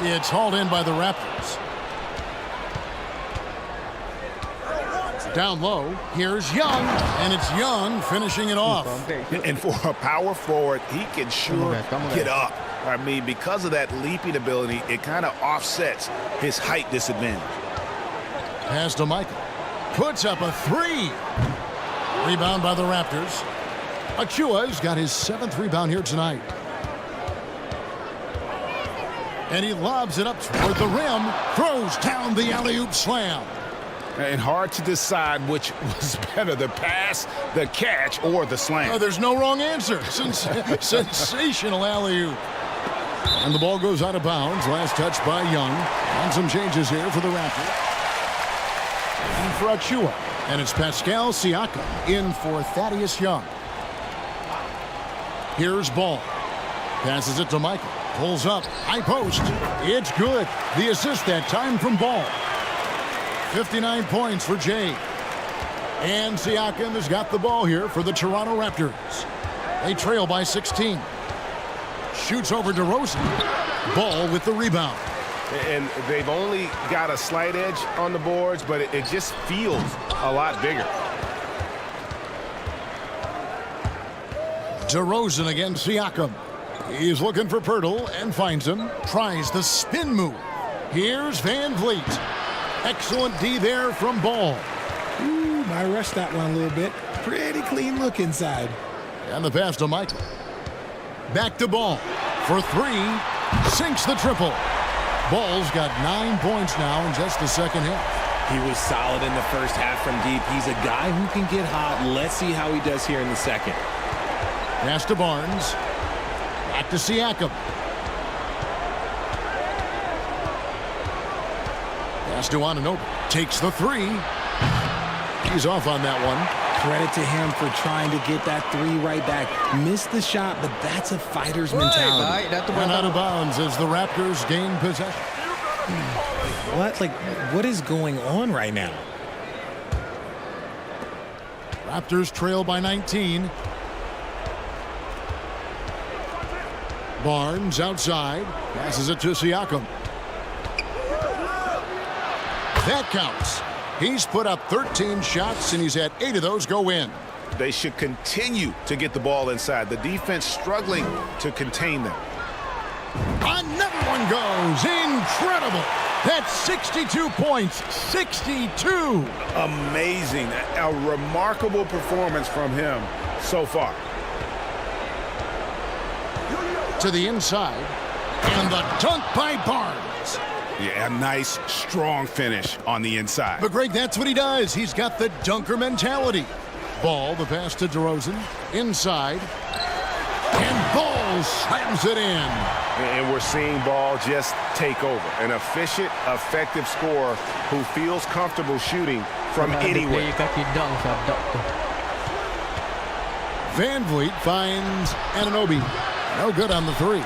It's hauled in by the Raptors. Down low, here's Young, and it's Young finishing it off. And for a power forward, he can sure get up. I mean, because of that leaping ability, it kind of offsets his height disadvantage. Pass to Michael. Puts up a 3. Rebound by the Raptors. Achua's got his 7th rebound here tonight. And he lobs it up toward the rim. Throws down the alley-oop slam. And hard to decide which was better, the pass, the catch, or the slam. Oh, there's no wrong answer. Sensational alley-oop. And the ball goes out of bounds. Last touch by Young. And some changes here for the Raptors. And for Achua. And it's Pascal Siakam in for Thaddeus Young. Here's Ball. Passes it to Michael. Pulls up. High post. It's good. The assist that time from Ball. 59 points for Jay. And Siakam has got the ball here for the Toronto Raptors. They trail by 16. Shoots over DeRozan. Ball with the rebound. And they've only got a slight edge on the boards, but it just feels a lot bigger. DeRozan against Siakam. He's looking for Pirtle and finds him. Tries the spin move. Here's Van Vliet. Excellent D there from Ball. Ooh, might rush that one a little bit. Pretty clean look inside. And the pass to Michael. Back to Ball. For 3. Sinks the triple. Ball's got 9 points now in just the second half. He was solid in the first half from deep. He's a guy who can get hot. Let's see how he does here in the second. Pass to Barnes. Back to Siakam. Pass to Anunoby. Takes the 3. He's off on that one. Credit to him for trying to get that 3 right back. Missed the shot, but that's a fighter's mentality. And out of bounds as the Raptors gain possession. What is going on right now? Raptors trail by 19. Barnes outside. Passes it to Siakam. That counts. He's put up 13 shots, and he's had 8 of those go in. They should continue to get the ball inside. The defense struggling to contain them. Another one goes. Incredible. That's 62 points. 62. Amazing. A remarkable performance from him so far. To the inside. And the dunk by Barnes. Yeah, a nice, strong finish on the inside. But, Greg, that's what he does. He's got the dunker mentality. Ball, the pass to DeRozan. Inside. And Ball slams it in. And we're seeing Ball just take over. An efficient, effective scorer who feels comfortable shooting from anywhere. Van Vliet finds Anunoby. No good on the 3.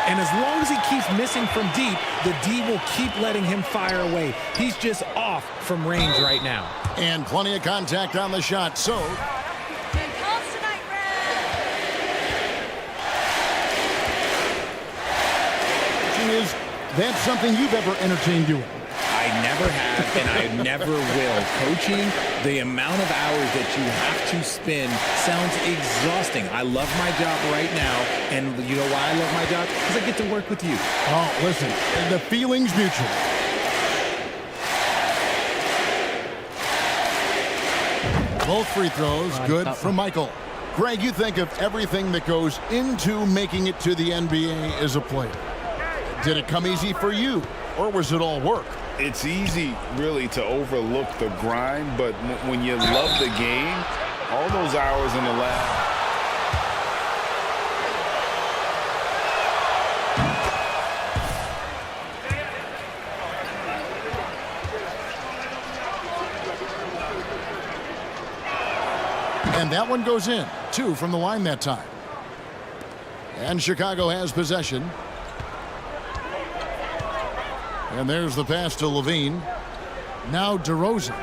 And as long as he keeps missing from deep, the D will keep letting him fire away. He's just off from range right now. And plenty of contact on the shot, so is that something you've ever entertained doing? I never have, and I never will. Coaching, the amount of hours that you have to spend sounds exhausting. I love my job right now, and you know why I love my job? Because I get to work with you. Oh, listen, the feeling's mutual. Both free throws good from Michael. Greg, you think of everything that goes into making it to the NBA as a player. Did it come easy for you, or was it all work? It's easy, really, to overlook the grind, but when you love the game, all those hours in the lab. And that one goes in. 2 from the line that time. And Chicago has possession. And there's the pass to Levine. Now DeRozan.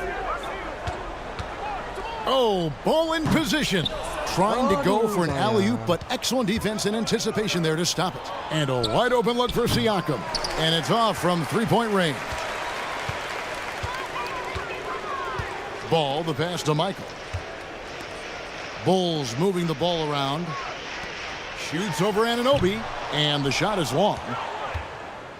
Oh, ball in position. Trying to go for an alley-oop, but excellent defense and anticipation there to stop it. And a wide open look for Siakam. And it's off from three-point range. Ball, the pass to Michael. Bulls moving the ball around. Shoots over Anunoby, and the shot is long.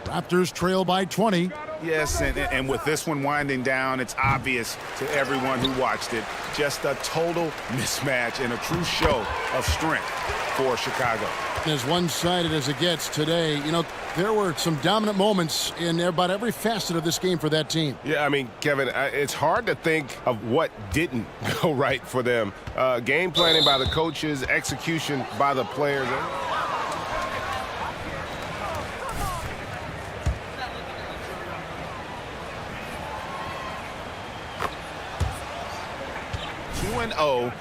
Raptors trail by 20. Yes, and with this one winding down, it's obvious to everyone who watched it. Just a total mismatch and a true show of strength for Chicago. As one-sided as it gets today, you know, there were some dominant moments in about every facet of this game for that team. Yeah, I mean, Kevin, it's hard to think of what didn't go right for them. Game planning by the coaches, execution by the players. And 0.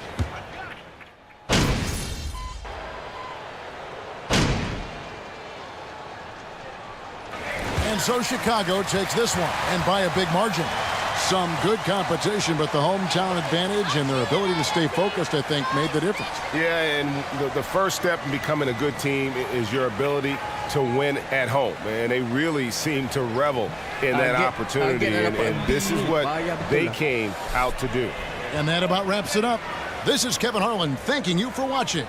And so Chicago takes this one, and by a big margin. Some good competition, but the hometown advantage and their ability to stay focused, I think, made the difference. Yeah, and the first step in becoming a good team is your ability to win at home. And they really seem to revel in that opportunity, and this is what they came out to do. And that about wraps it up. This is Kevin Harlan thanking you for watching.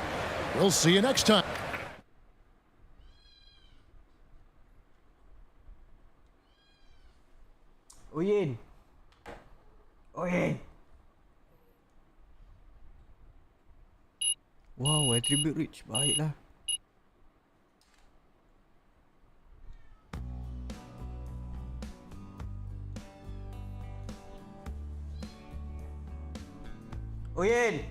We'll see you next time. Oyen. Wow, attribute rich. Baiklah. Oyen.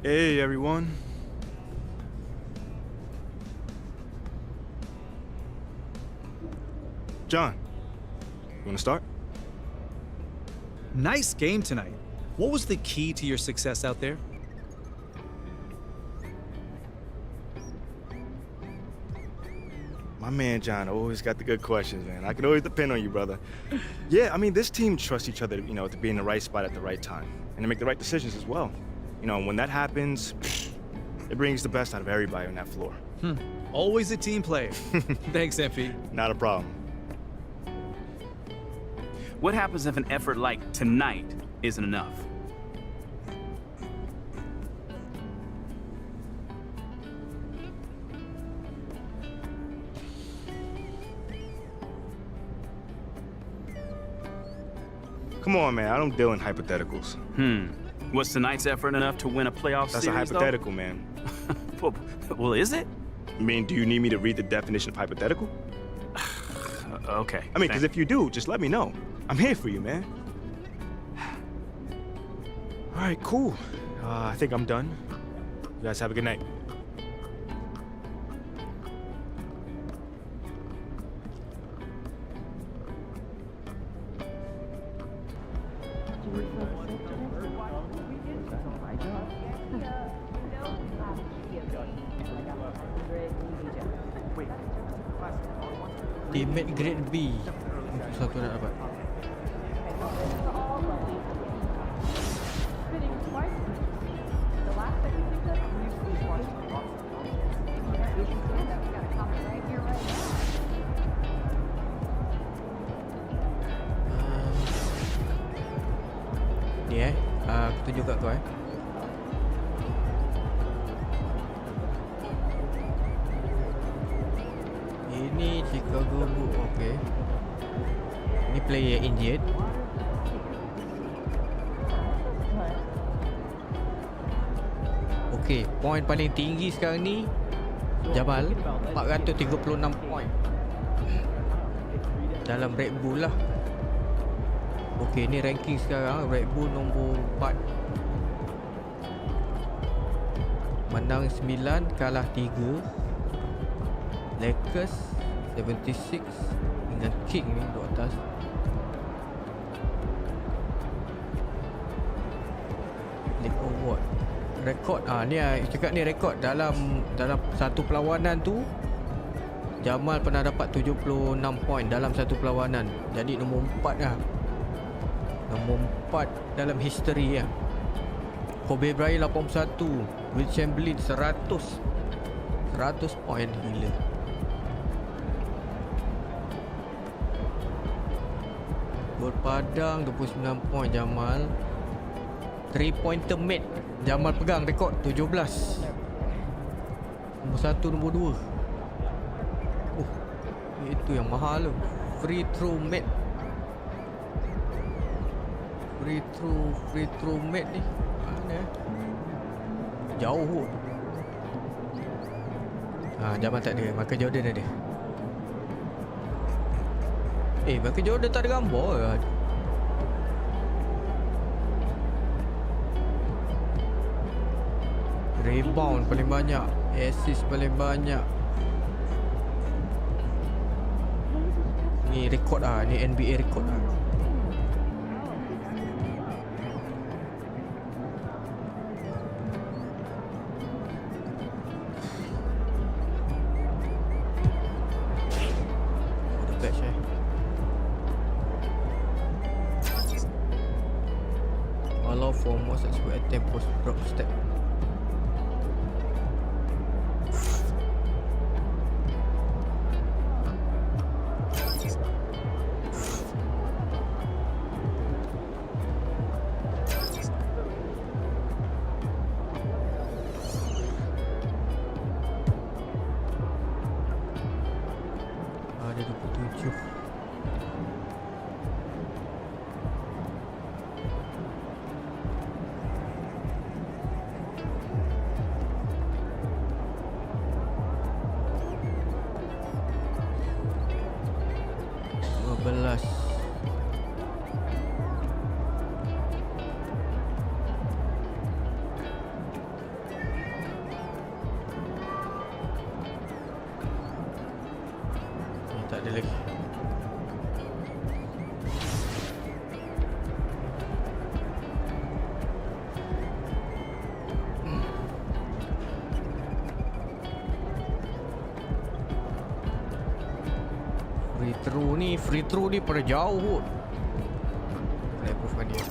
Hey, everyone. John, you want to start? Nice game tonight. What was the key to your success out there? My man John always got the good questions, man. I can always depend on you, brother. Yeah, I mean, this team trusts each other, to be in the right spot at the right time and to make the right decisions as well. When that happens, it brings the best out of everybody on that floor. Always a team player. Thanks, MP. Not a problem. What happens if an effort like tonight isn't enough? Come on, man. I don't deal in hypotheticals. Was tonight's effort enough to win a playoff That's series, a hypothetical, man. Well, is it? I mean, do you need me to read the definition of hypothetical? Okay. I mean, because if you do, just let me know. I'm here for you, man. All right, cool. I think I'm done. You guys have a good night. Teammate grade B. Satu nak dapat. Ni aku tunjuk kat kau Ini Chicago Bull, okay. Ini player injured. Okay, point paling tinggi sekarang ni Jamal 436 point dalam Red Bull lah. Okay, ni ranking sekarang. Red Bull nombor 4, menang 9, kalah 3. Lakers 76 dengan King ni duduk atas. League Award rekod, ni cakap ni rekod dalam satu perlawanan tu. Jamal pernah dapat 76 point dalam satu perlawanan. Jadi nombor 4 lah. Nombor 4 dalam history lah. Kobe Bryant 81, Will Chamberlain 100 point, gila. Gol Padang 29 point Jamal. 3-pointer made Jamal pegang rekod 17. Nombor 1, nombor 2. Itu yang mahal tu. Free throw made. Free throw made ni mana? Jauh kot. Jamal tak ada. Michael Jordan ada. Michael Jordan tak ada gambar ke? Rebound paling banyak, assist paling banyak. Ni rekod ni NBA rekod The batch allow for more successful attempt post drop step. Ada 27. Tak ada lagi. Free throw ni pada jauh kot. Nak improvekan dia.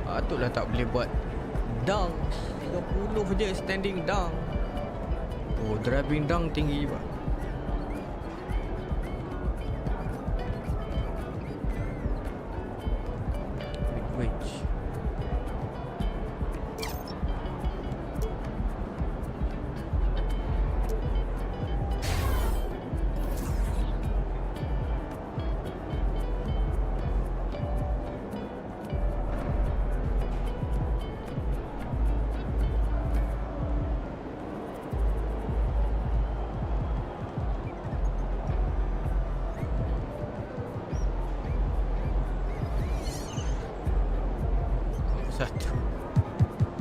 Patutlah tak boleh buat dunk 30 je standing dunk. Oh, driving dunk tinggi juga. Mid-range. Satu.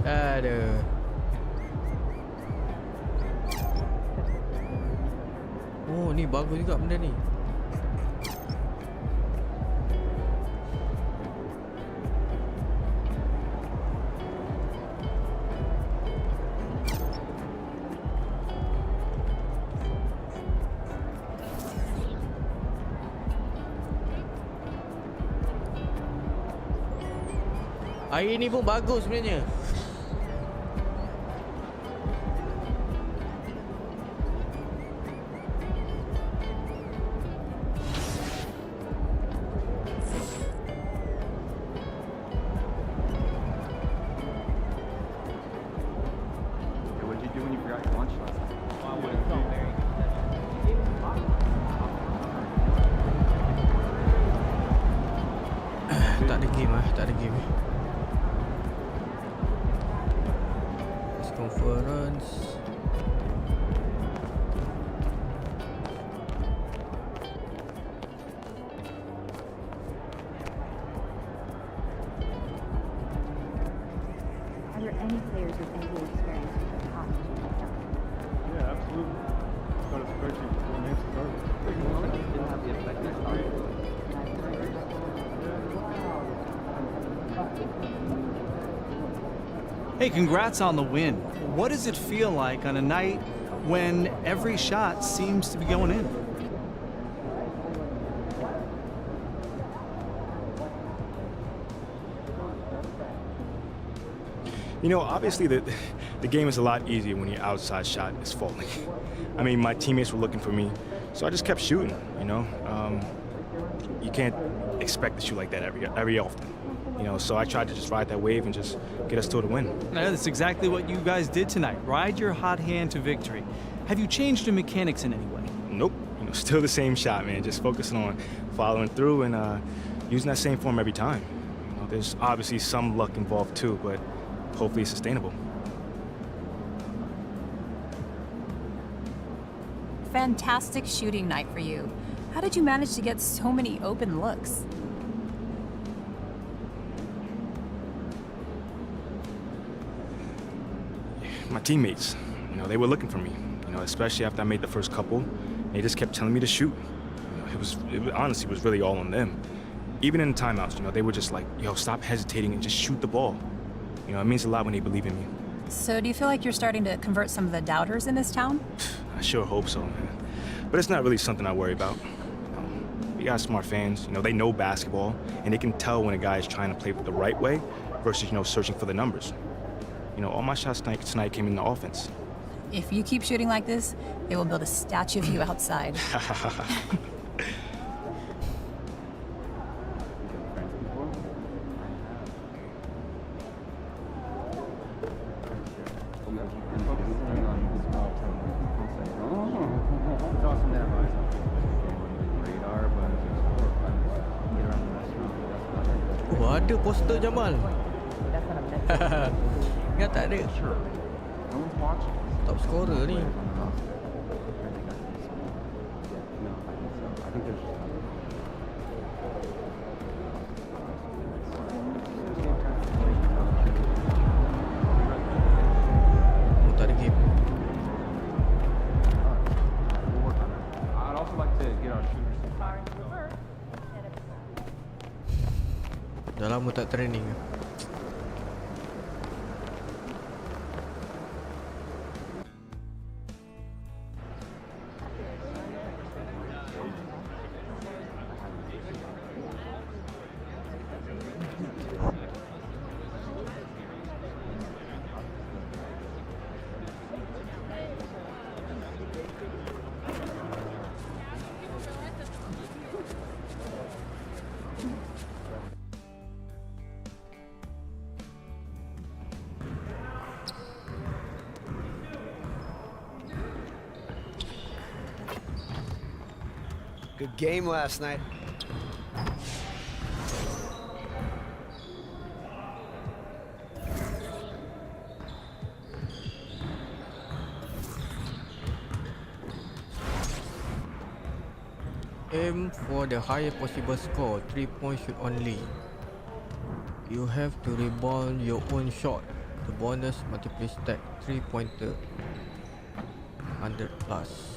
Aduh. Oh, ni bagus juga benda ni. Air ni pun bagus sebenarnya. What did you do when you forgot your lunch last night? Tak ada game ah, tak ada game. Conference. Are there any players with NBA experience who could possibly make up? Yeah, absolutely. Started spreadsheet before Nancy started. Didn't have the effect I started. Hey, congrats on the win. What does it feel like on a night when every shot seems to be going in? You know, obviously the game is a lot easier when your outside shot is falling. I mean, my teammates were looking for me, so I just kept shooting, you know. You can't expect to shoot like that every often. You know, so I tried to just ride that wave and just get us to the win. Yeah, that's exactly what you guys did tonight. Ride your hot hand to victory. Have you changed your mechanics in any way? Nope. You know, still the same shot, man. Just focusing on following through and using that same form every time. You know, there's obviously some luck involved too, but hopefully it's sustainable. Fantastic shooting night for you. How did you manage to get so many open looks? My teammates, you know, they were looking for me, you know, especially after I made the first couple. They just kept telling me to shoot. You know, it honestly was really all on them. Even in the timeouts, you know, they were just like, yo, stop hesitating and just shoot the ball. You know, it means a lot when they believe in me. So do you feel like you're starting to convert some of the doubters in this town? I sure hope so, man. But it's not really something I worry about. We got smart fans, you know, they know basketball, and they can tell when a guy is trying to play the right way versus, you know, searching for the numbers. You know, all my shots tonight came in the offense. If you keep shooting like this, they will build a statue of you outside. Oh, ada poster Jamal. Ingat tak ada? Top scorer ni. Oh, tak ada game. lama tak training. Good game last night. Aim for the higher possible score. 3 points shoot only. You have to rebound your own shot. The bonus multiply stack 3-pointer 100 plus.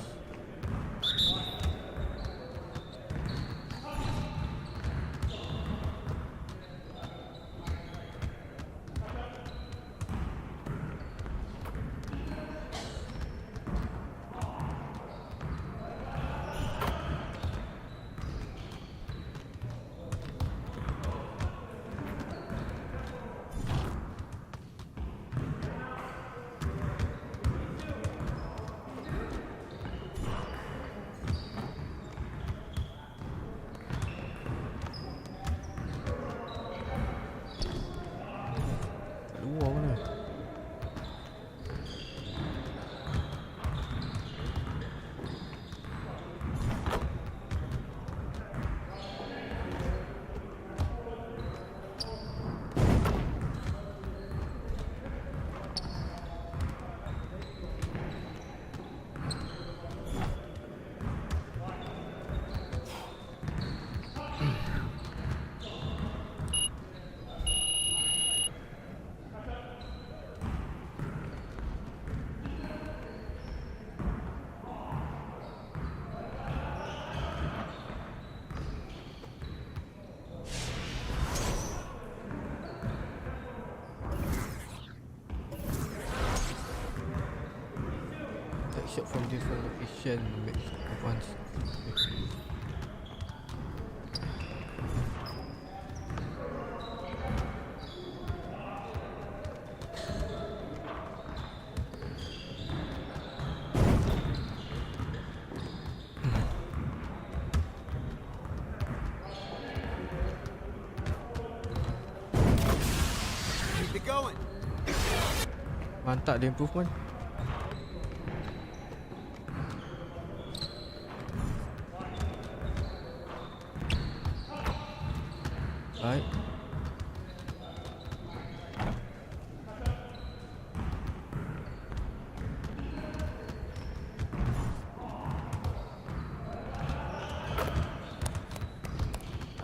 Shot from different location makes advance. Keep it going. Mantap the improvement. Right.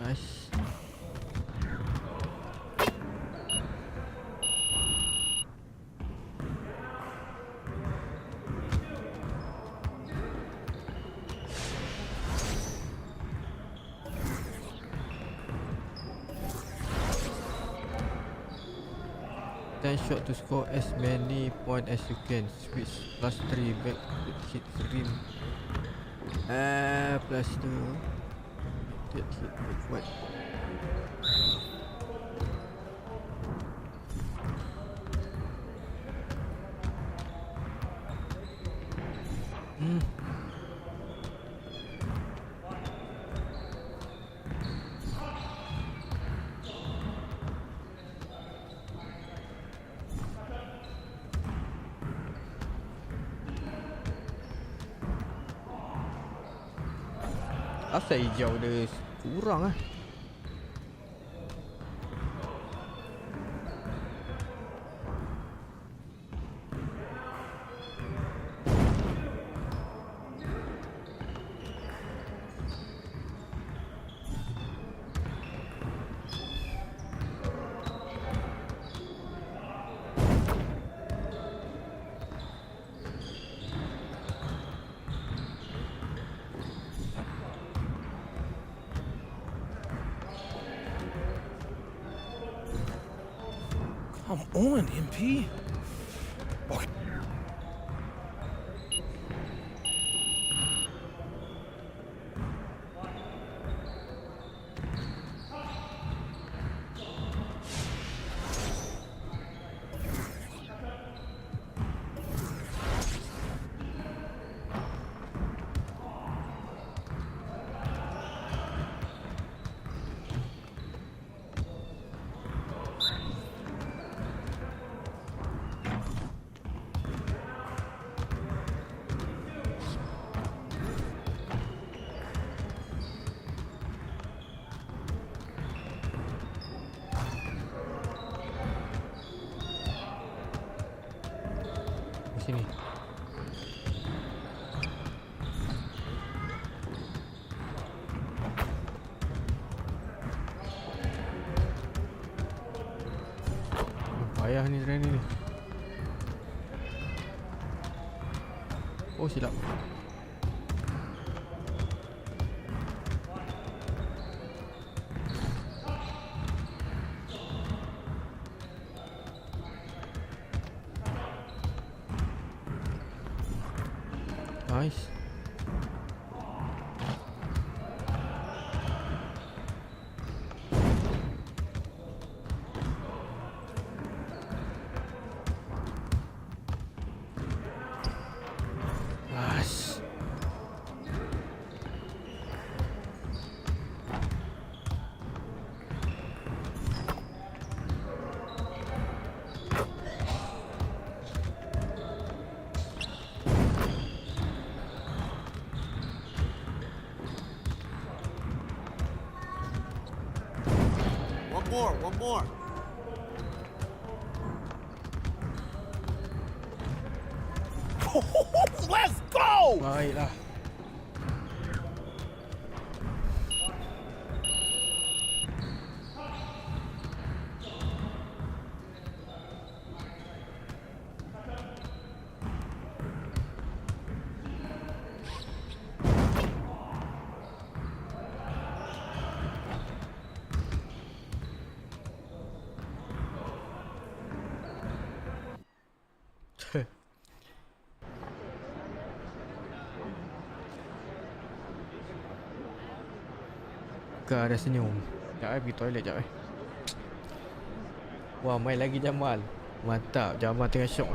Nice. Shot to score as many points as you can. Switch +3 back to hit rim. +2 hit backward. Asal hijau dia kurang ah. Come on, MP. Okay. Sini. Payah ni training ni. Oh, silap. Nice. Nice. One more. Let's go! Baiklah. Kau ada senyum. Sekejap pergi toilet sekejap Wah, main lagi Jamal. Mantap, Jamal tengah syok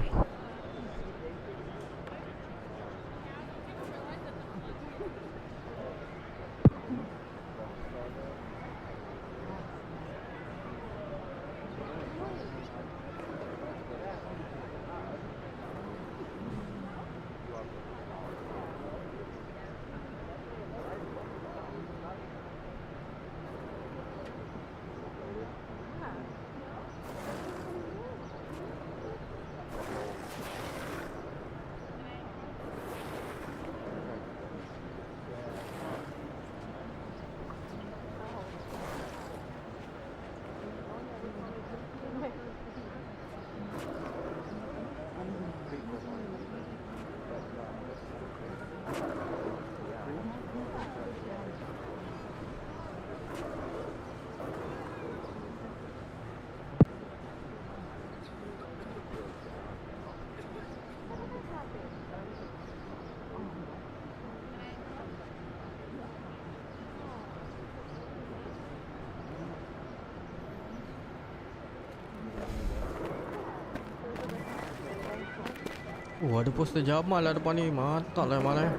ada poster Jamal lah depan ni. Mantap lah Jamal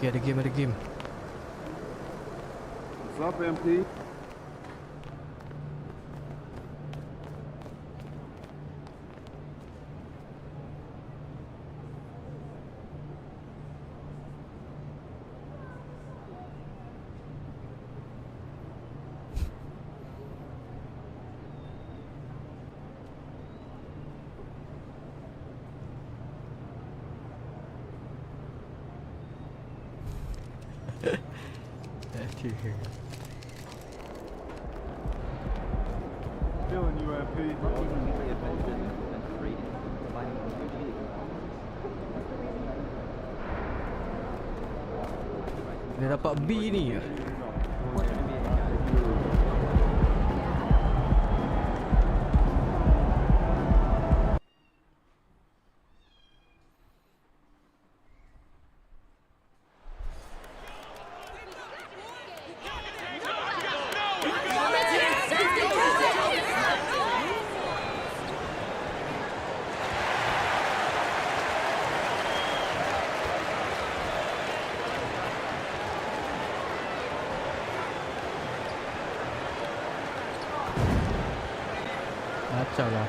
Okay, ada game. What's up, MP? feeling you, MP? Dia dapat B ni. Kacau lah.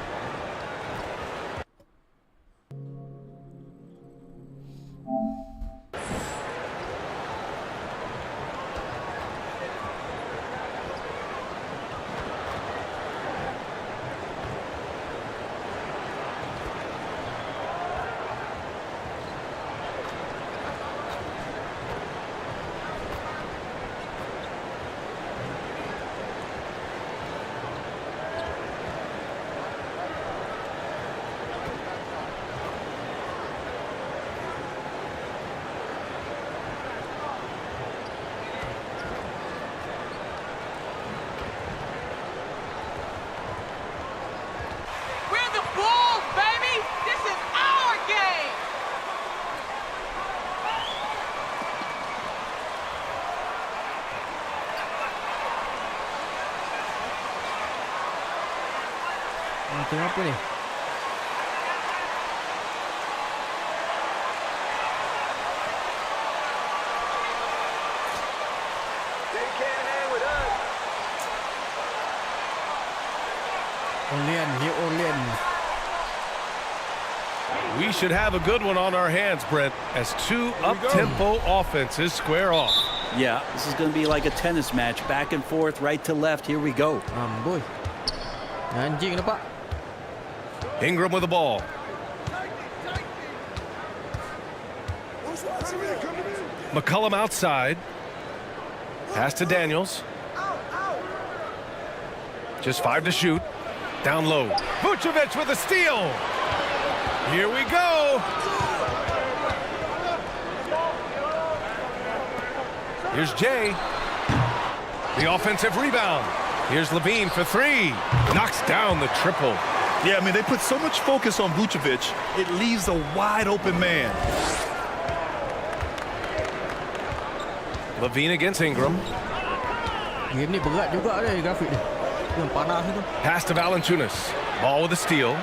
Tengok apa ni? Olian. We should have a good one on our hands, Brent, as two up-tempo offenses square off. Yeah, this is going to be like a tennis match, back and forth, right to left. Here we go. Boy. Anjing nampak. Ingram with the ball. McCollum outside. Pass to Daniels. Just 5 to shoot. Down low. Vucevic with a steal. Here we go. Here's Jay. The offensive rebound. Here's Levine for 3. Knocks down the triple. Yeah, I mean, they put so much focus on Vucevic, it leaves a wide open man. Levine against Ingram. Game ni berat juga deh grafik ni. Yang panas itu. Pass to Valanciunas. Ball with a steal.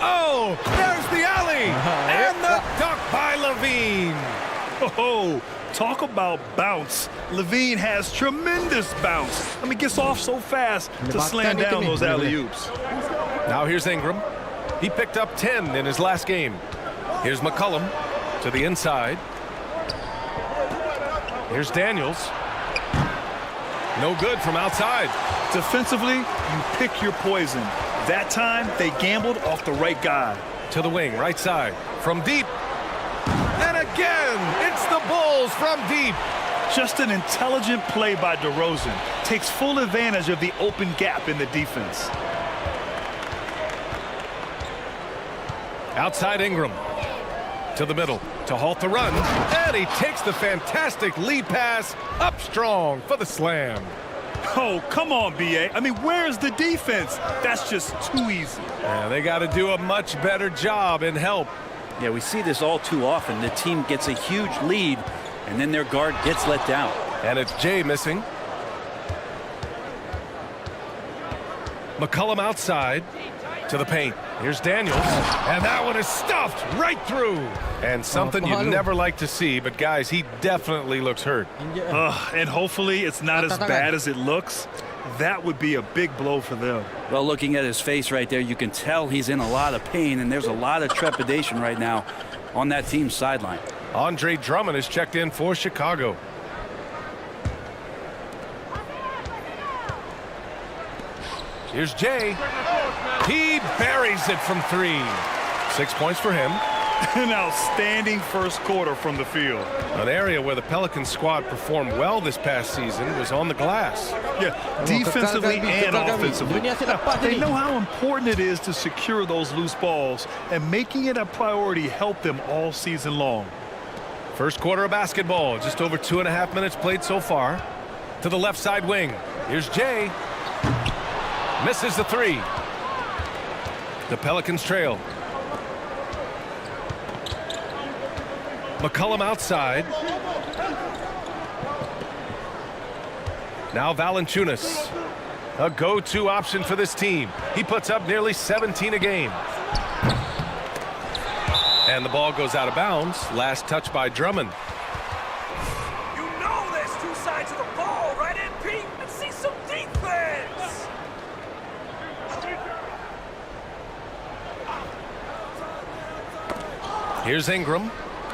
Oh, there's the alley. And the dunk by Levine. Oh, talk about bounce. Levine has tremendous bounce. I mean, gets off so fast to slam down those alley-oops. Now here's Ingram. He picked up 10 in his last game. Here's McCollum to the inside. Here's Daniels. No good from outside. Defensively, you pick your poison. That time, they gambled off the right guy. To the wing, right side. From deep. And again, it's the Bulls from deep. Just an intelligent play by DeRozan. Takes full advantage of the open gap in the defense. Outside Ingram. To the middle to halt the run. And he takes the fantastic lead pass up strong for the slam. Oh, come on, B.A. I mean, where's the defense? That's just too easy. Yeah, they got to do a much better job in help. Yeah, we see this all too often. The team gets a huge lead, and then their guard gets let down. And it's Jay missing. McCollum outside to the paint. Here's Daniels. And that one is stuffed right through. And something you'd never like to see, but guys, he definitely looks hurt. And hopefully it's not as bad as it looks. That would be a big blow for them. Well, looking at his face right there, you can tell he's in a lot of pain, and there's a lot of trepidation right now on that team's sideline. Andre Drummond is checked in for Chicago. Here's Jay. He buries it from 3. 6 points for him. An outstanding first quarter from the field. An area where the Pelicans squad performed well this past season was on the glass. Yeah, defensively and offensively. They know how important it is to secure those loose balls, and making it a priority helped them all season long. First quarter of basketball, just over 2.5 minutes played so far. To the left side wing. Here's Jay. Misses the three. The Pelicans trail. McCollum outside. Now Valanciunas, a go-to option for this team. He puts up nearly 17 a game. And the ball goes out of bounds. Last touch by Drummond. You know there's two sides of the ball, right, MP? Let's see some defense. Here's Ingram.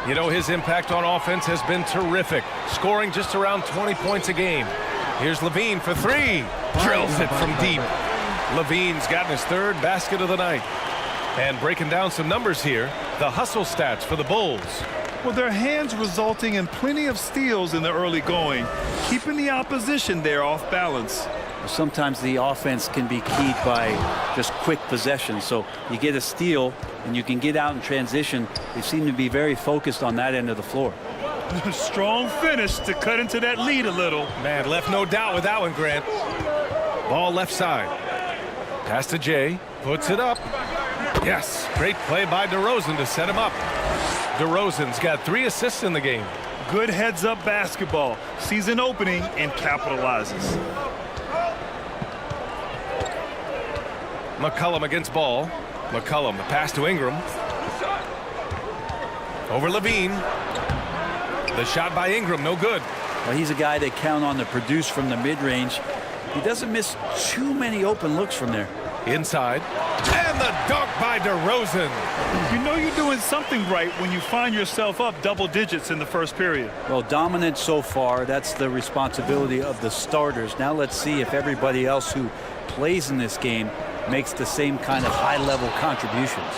You know, his impact on offense has been terrific, scoring just around 20 points a game. Here's Levine for three. Drills it from deep. Levine's gotten his third basket of the night. And breaking down some numbers here, the hustle stats for the Bulls. Well, their hands resulting in plenty of steals in the early going, keeping the opposition there off balance. Sometimes the offense can be keyed by just quick possession. So you get a steal and you can get out in transition. They seem to be very focused on that end of the floor. Strong finish to cut into that lead a little. Man, left no doubt with that one, Grant. Ball left side. Pass to Jay. Puts it up. Yes, great play by DeRozan to set him up. DeRozan's got 3 assists in the game. Good heads-up basketball. Season opening and capitalizes. McCollum against Ball. McCollum, the pass to Ingram. Over Levine. The shot by Ingram, no good. Well, he's a guy they count on to produce from the mid-range. He doesn't miss too many open looks from there. Inside. And the dunk by DeRozan. You know you're doing something right when you find yourself up double digits in the first period. Well, dominant so far. That's the responsibility of the starters. Now let's see if everybody else who plays in this game makes the same kind of high-level contributions.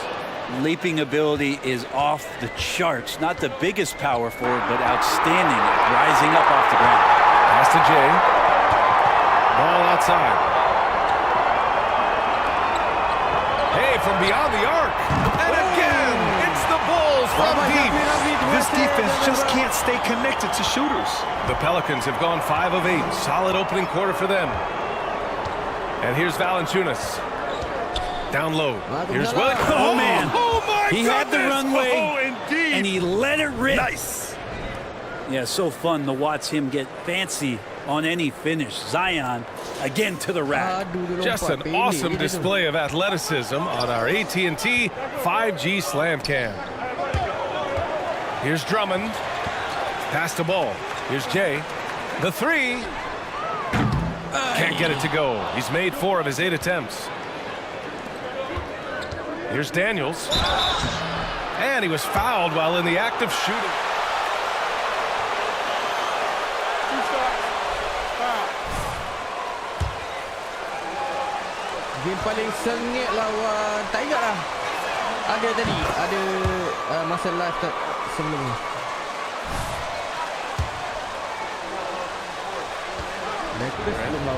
Leaping ability is off the charts. Not the biggest power forward, but outstanding at rising up off the ground. Pass to Jay. Ball outside. Hey, from beyond the arc. And again, it's the Bulls from deep. This defense just can't stay connected to shooters. The Pelicans have gone 5 of 8. Solid opening quarter for them. And here's Valanciunas. Down low. Here's Williams. Oh, man. Oh, my He had the runway, indeed. and he let it rip. Nice. Yeah, so fun to watch him get fancy on any finish. Zion, again to the rack. Just an awesome display of athleticism on our AT&T 5G Slam Cam. Here's Drummond. Pass to Ball. Here's Jay. The three. Can't get it to go. He's made 4 of his 8 attempts. Here's Daniels. And he was fouled while in the act of shooting. Game paling sengit lawan tak ingat lah. Ada tadi, ada masa live sebelum ni.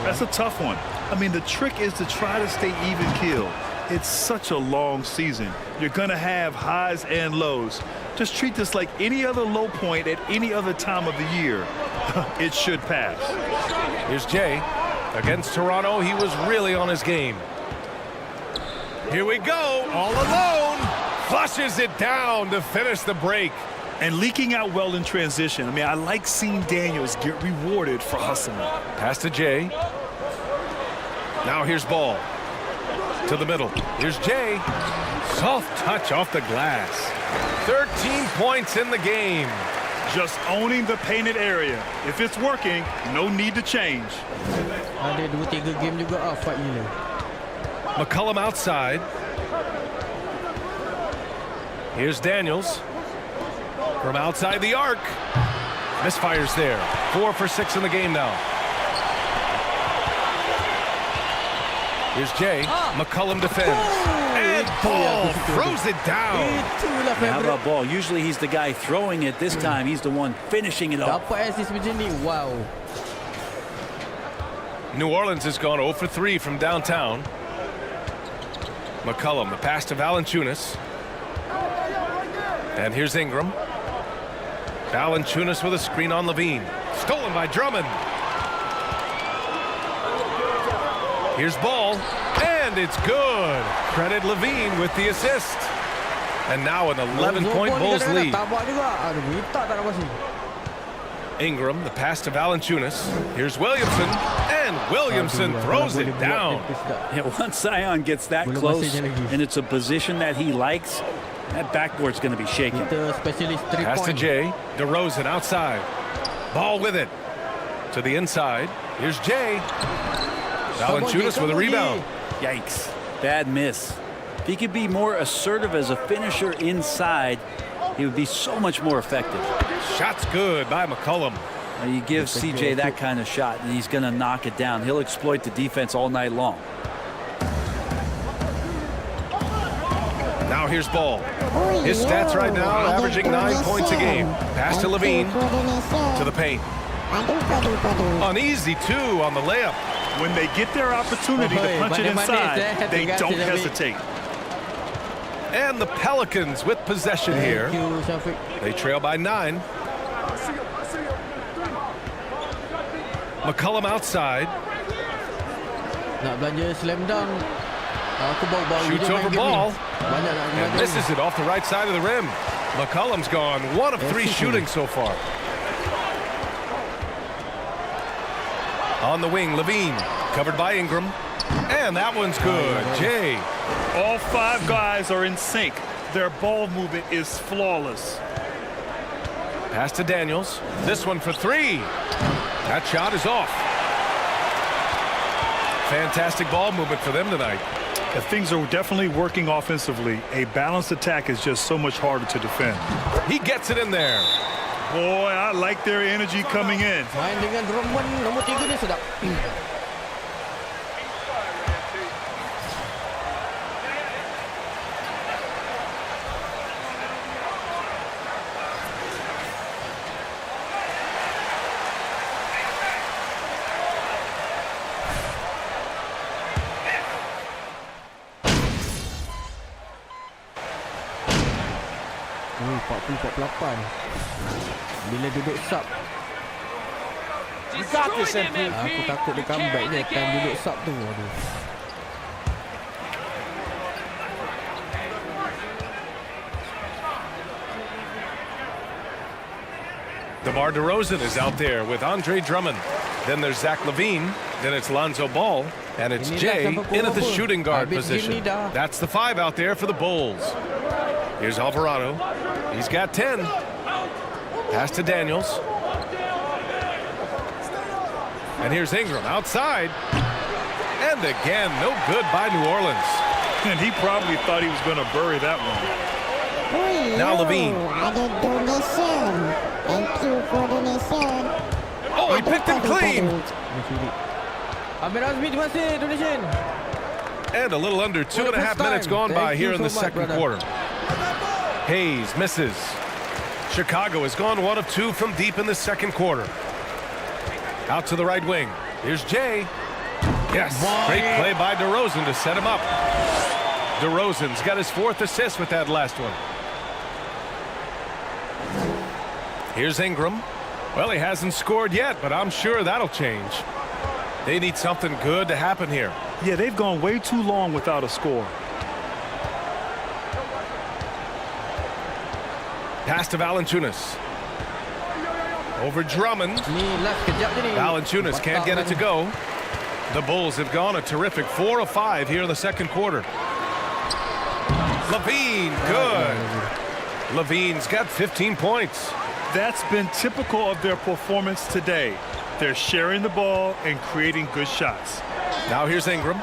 That's a tough one. I mean, the trick is to try to stay even keeled. It's such a long season. You're gonna have highs and lows. Just treat this like any other low point at any other time of the year. It should pass. Here's Jay. Against Toronto, he was really on his game. Here we go, all alone. Flushes it down to finish the break. And leaking out well in transition. I mean, I like seeing Daniels get rewarded for hustling. Pass to Jay. Now here's Ball. To the middle. Here's Jay. Soft touch off the glass. 13 points in the game. Just owning the painted area. If it's working, no need to change. Ada 2-3 game juga fight ni. McCollum outside. Here's Daniels. From outside the arc. Misfires there. 4 for 6 in the game now. Here's Jay. McCollum defends. And And Ball throws it down. How about Ball? Usually he's the guy throwing it. This time he's the one finishing it off. Dapat assist macam ni. Wow. New Orleans has gone 0 for 3 from downtown. McCollum, the pass to Valanciunas. And here's Ingram. Valanciunas with a screen on Levine. Stolen by Drummond. Here's Ball. And it's good. Credit Levine with the assist. And now an 11-point Bulls lead. Ingram, the pass to Valanciunas. Here's Williamson. And Williamson throws it down. Yeah, once Zion gets that close and it's a position that he likes, that backboard's going to be shaking. Pass to Jay. DeRozan outside. Ball with it. To the inside. Here's Jay. Valanciunas with a rebound. Yikes. Bad miss. If he could be more assertive as a finisher inside, he would be so much more effective. Shot's good by McCollum. You give CJ that kind of shot and he's going to knock it down. He'll exploit the defense all night long. Now here's Ball. His stats right now averaging 9 points a game. Pass to Levine. To the paint. An easy 2 on the layup. When they get their opportunity to punch it inside, they don't hesitate. And the Pelicans with possession here. They trail by 9. McCollum outside. Nak belanja slam dunk. Aku bawa shoots over Ball. And misses it off the right side of the rim. McCollum's gone 1 of 3 shooting so far. On the wing, Levine. Covered by Ingram. And that one's good. Jay. All 5 guys are in sync. Their ball movement is flawless. Pass to Daniels. This one for 3. That shot is off. Fantastic ball movement for them tonight. If things are definitely working offensively, a balanced attack is just so much harder to defend. He gets it in there. Boy, I like their energy coming in. Main dengan Drummond nomor 3 ni sedap. Oh, 40-48. Bila duduk sub. You got this, MP. Aku takut dia comeback dia time duduk sub tu. Aduh. DeMar DeRozan is out there with Andre Drummond. Then there's Zach LaVine. Then it's Lonzo Ball. And it's Jay in at the shooting guard position. That's the 5 out there for the Bulls. Here's Alvarado. He's got 10. Pass to Daniels. And here's Ingram outside. And again, no good by New Orleans. And he probably thought he was going to bury that one. Now Levine. Oh, he picked him clean. And a little under 2.5 minutes gone by here in the second quarter. Hayes misses. Chicago has gone 1 of 2 from deep in the second quarter. Out to the right wing. Here's Jay. Yes, great play by DeRozan to set him up. DeRozan's got his 4th assist with that last one. Here's Ingram. Well, he hasn't scored yet, but I'm sure that'll change. They need something good to happen here. Yeah, they've gone way too long without a score. Pass to Valanciunas. Over Drummond. Valanciunas can't get it to go. The Bulls have gone a terrific 4 of 5 here in the second quarter. Levine, good. Levine's got 15 points. That's been typical of their performance today. They're sharing the ball and creating good shots. Now here's Ingram.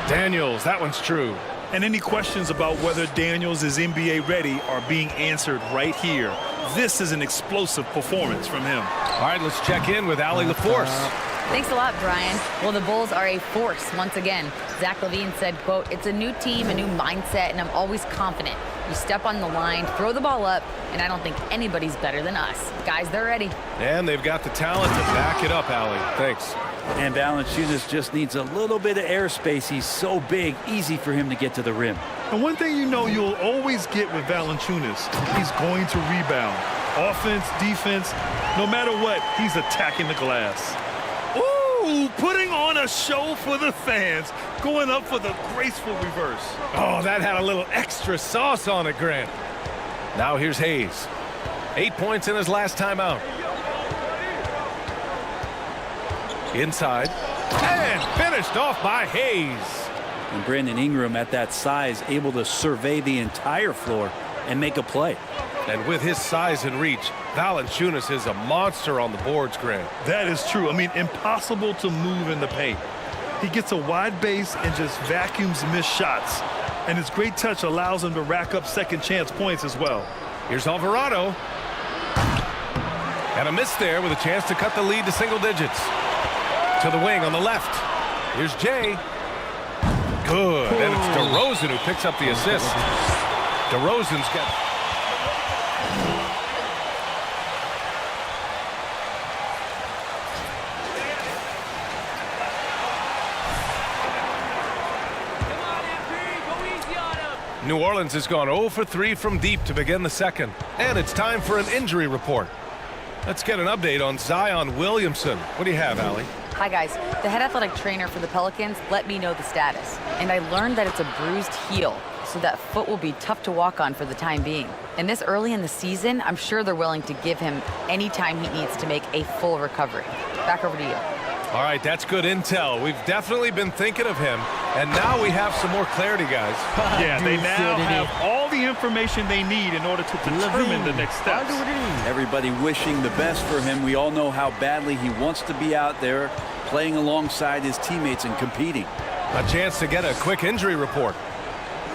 Daniels, that one's true. And any questions about whether Daniels is NBA ready are being answered right here. This is an explosive performance from him. All right, let's check in with Allie LaForce. Thanks a lot, Brian. Well, the Bulls are a force once again. Zach LaVine said, quote, "It's a new team, a new mindset, and I'm always confident. You step on the line, throw the ball up, and I don't think anybody's better than us. Guys, they're ready." And they've got the talent to back it up, Allie. Thanks. And Valanciunas just needs a little bit of airspace. He's so big, easy for him to get to the rim. And one thing you know you'll always get with Valanciunas, he's going to rebound. Offense, defense, no matter what, he's attacking the glass. Ooh, putting on a show for the fans, going up for the graceful reverse. Oh, that had a little extra sauce on it, Grant. Now here's Hayes. 8 points in his last time out. Inside. And finished off by Hayes. And Brandon Ingram at that size, able to survey the entire floor and make a play. And with his size and reach, Valanciunas is a monster on the boards, Grant. That is true. I mean, impossible to move in the paint. He gets a wide base and just vacuums missed shots. And his great touch allows him to rack up second chance points as well. Here's Alvarado. And a miss there with a chance to cut the lead to single digits. To the wing on the left. Here's Jay. Good. And it's DeRozan who picks up the assist. DeRozan's got... New Orleans has gone 0 for 3 from deep to begin the second. And it's time for an injury report. Let's get an update on Zion Williamson. What do you have, Allie? Hi, guys. The head athletic trainer for the Pelicans let me know the status. And I learned that it's a bruised heel, so that foot will be tough to walk on for the time being. And this early in the season, I'm sure they're willing to give him any time he needs to make a full recovery. Back over to you. All right, that's good intel. We've definitely been thinking of him, and now we have some more clarity, guys. Yeah, they now have all the information they need in order to determine the next steps. Everybody wishing the best for him. We all know how badly he wants to be out there playing alongside his teammates and competing. A chance to get a quick injury report.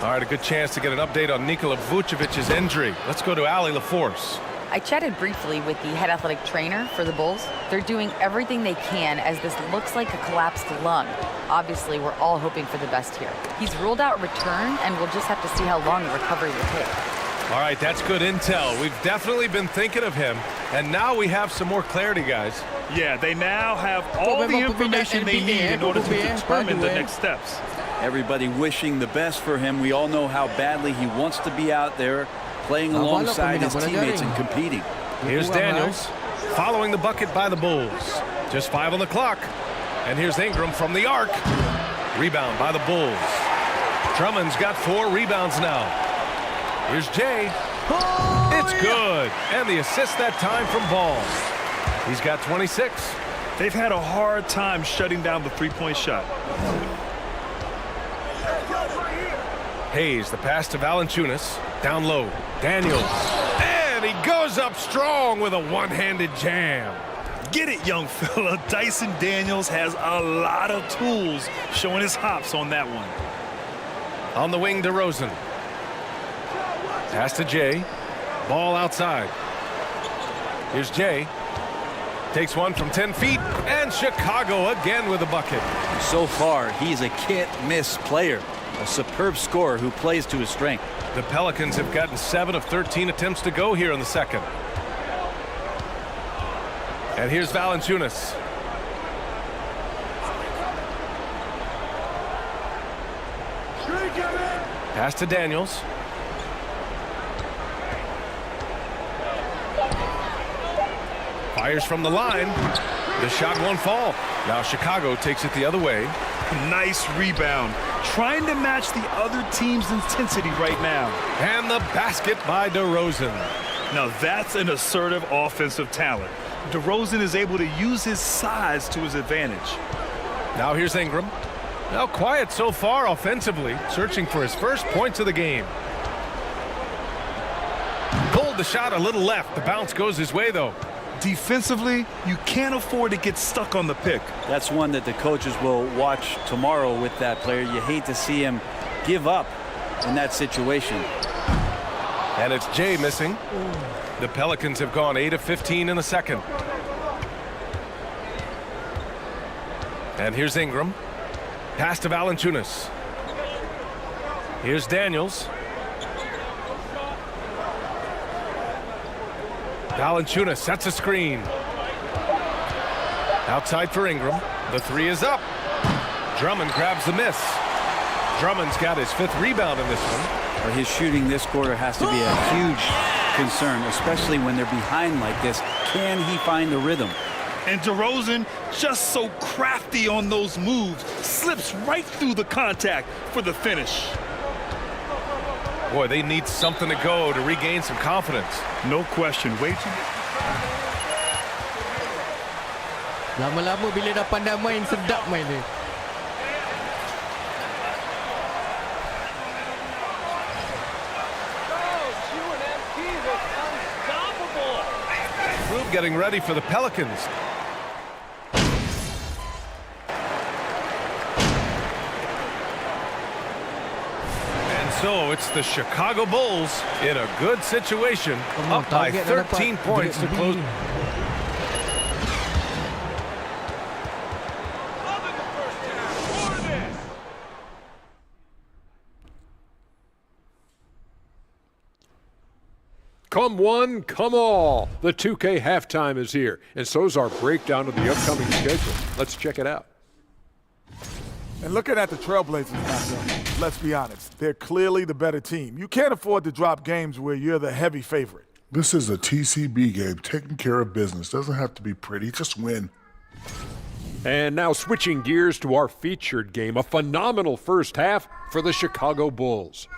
All right, a good chance to get an update on Nikola Vucevic's injury. Let's go to Allie LaForce. I chatted briefly with the head athletic trainer for the Bulls. They're doing everything they can as this looks like a collapsed lung. Obviously, we're all hoping for the best here. He's ruled out return, and we'll just have to see how long the recovery will take. All right, that's good intel. We've definitely been thinking of him, and now we have some more clarity, guys. Yeah, they now have all the information they need in order to determine the next steps. Everybody wishing the best for him. We all know how badly he wants to be out there playing alongside his teammates and competing. Here's Daniels following the bucket by the Bulls. Just 5 on the clock. And here's Ingram from the arc. Rebound by the Bulls. Drummond's got 4 rebounds now. Here's Jay. It's good. And the assist that time from Ball. He's got 26. They've had a hard time shutting down the three-point shot. Hayes, the pass to Valanciunas. Down low. Daniels. And he goes up strong with a one-handed jam. Get it, young fella. Dyson Daniels has a lot of tools, showing his hops on that one. On the wing, DeRozan. Pass to Jay. Ball outside. Here's Jay. Takes one from 10 feet. And Chicago again with a bucket. So far, he's a can't-miss player. A superb scorer who plays to his strength. The Pelicans have gotten 7 of 13 attempts to go here in the second. And here's Valanciunas. Pass to Daniels. Fires from the line. The shot won't fall. Now Chicago takes it the other way. Nice rebound. Trying to match the other team's intensity right now. And the basket by DeRozan. Now that's an assertive offensive talent. DeRozan is able to use his size to his advantage. Now here's Ingram. Now quiet so far offensively, searching for his first points of the game. Pulled the shot a little left. The bounce goes his way though. Defensively, you can't afford to get stuck on the pick. That's one that the coaches will watch tomorrow with that player. You hate to see him give up in that situation. And it's Jay missing. The Pelicans have gone 8 of 15 in the second. And here's Ingram. Pass to Valanciunas. Here's Daniels. Valanciunas sets a screen. Outside for Ingram. The three is up. Drummond grabs the miss. Drummond's got his 5th rebound in this one. Well, his shooting this quarter has to be a huge concern, especially when they're behind like this. Can he find the rhythm? And DeRozan, just so crafty on those moves, slips right through the contact for the finish. Boy, they need something to go to regain some confidence. No question. Wait. Lama-lama bila dah pandai main, sedap main dia. Group getting ready for the Pelicans. So it's the Chicago Bulls in a good situation, up by 13 points to close. Come one, come all. The 2K halftime is here, and so's our breakdown of the upcoming schedule. Let's check it out. And looking at the Trailblazers matchup, let's be honest, they're clearly the better team. You can't afford to drop games where you're the heavy favorite. This is a TCB game, taking care of business. Doesn't have to be pretty, just win. And now switching gears to our featured game, a phenomenal first half for the Chicago Bulls.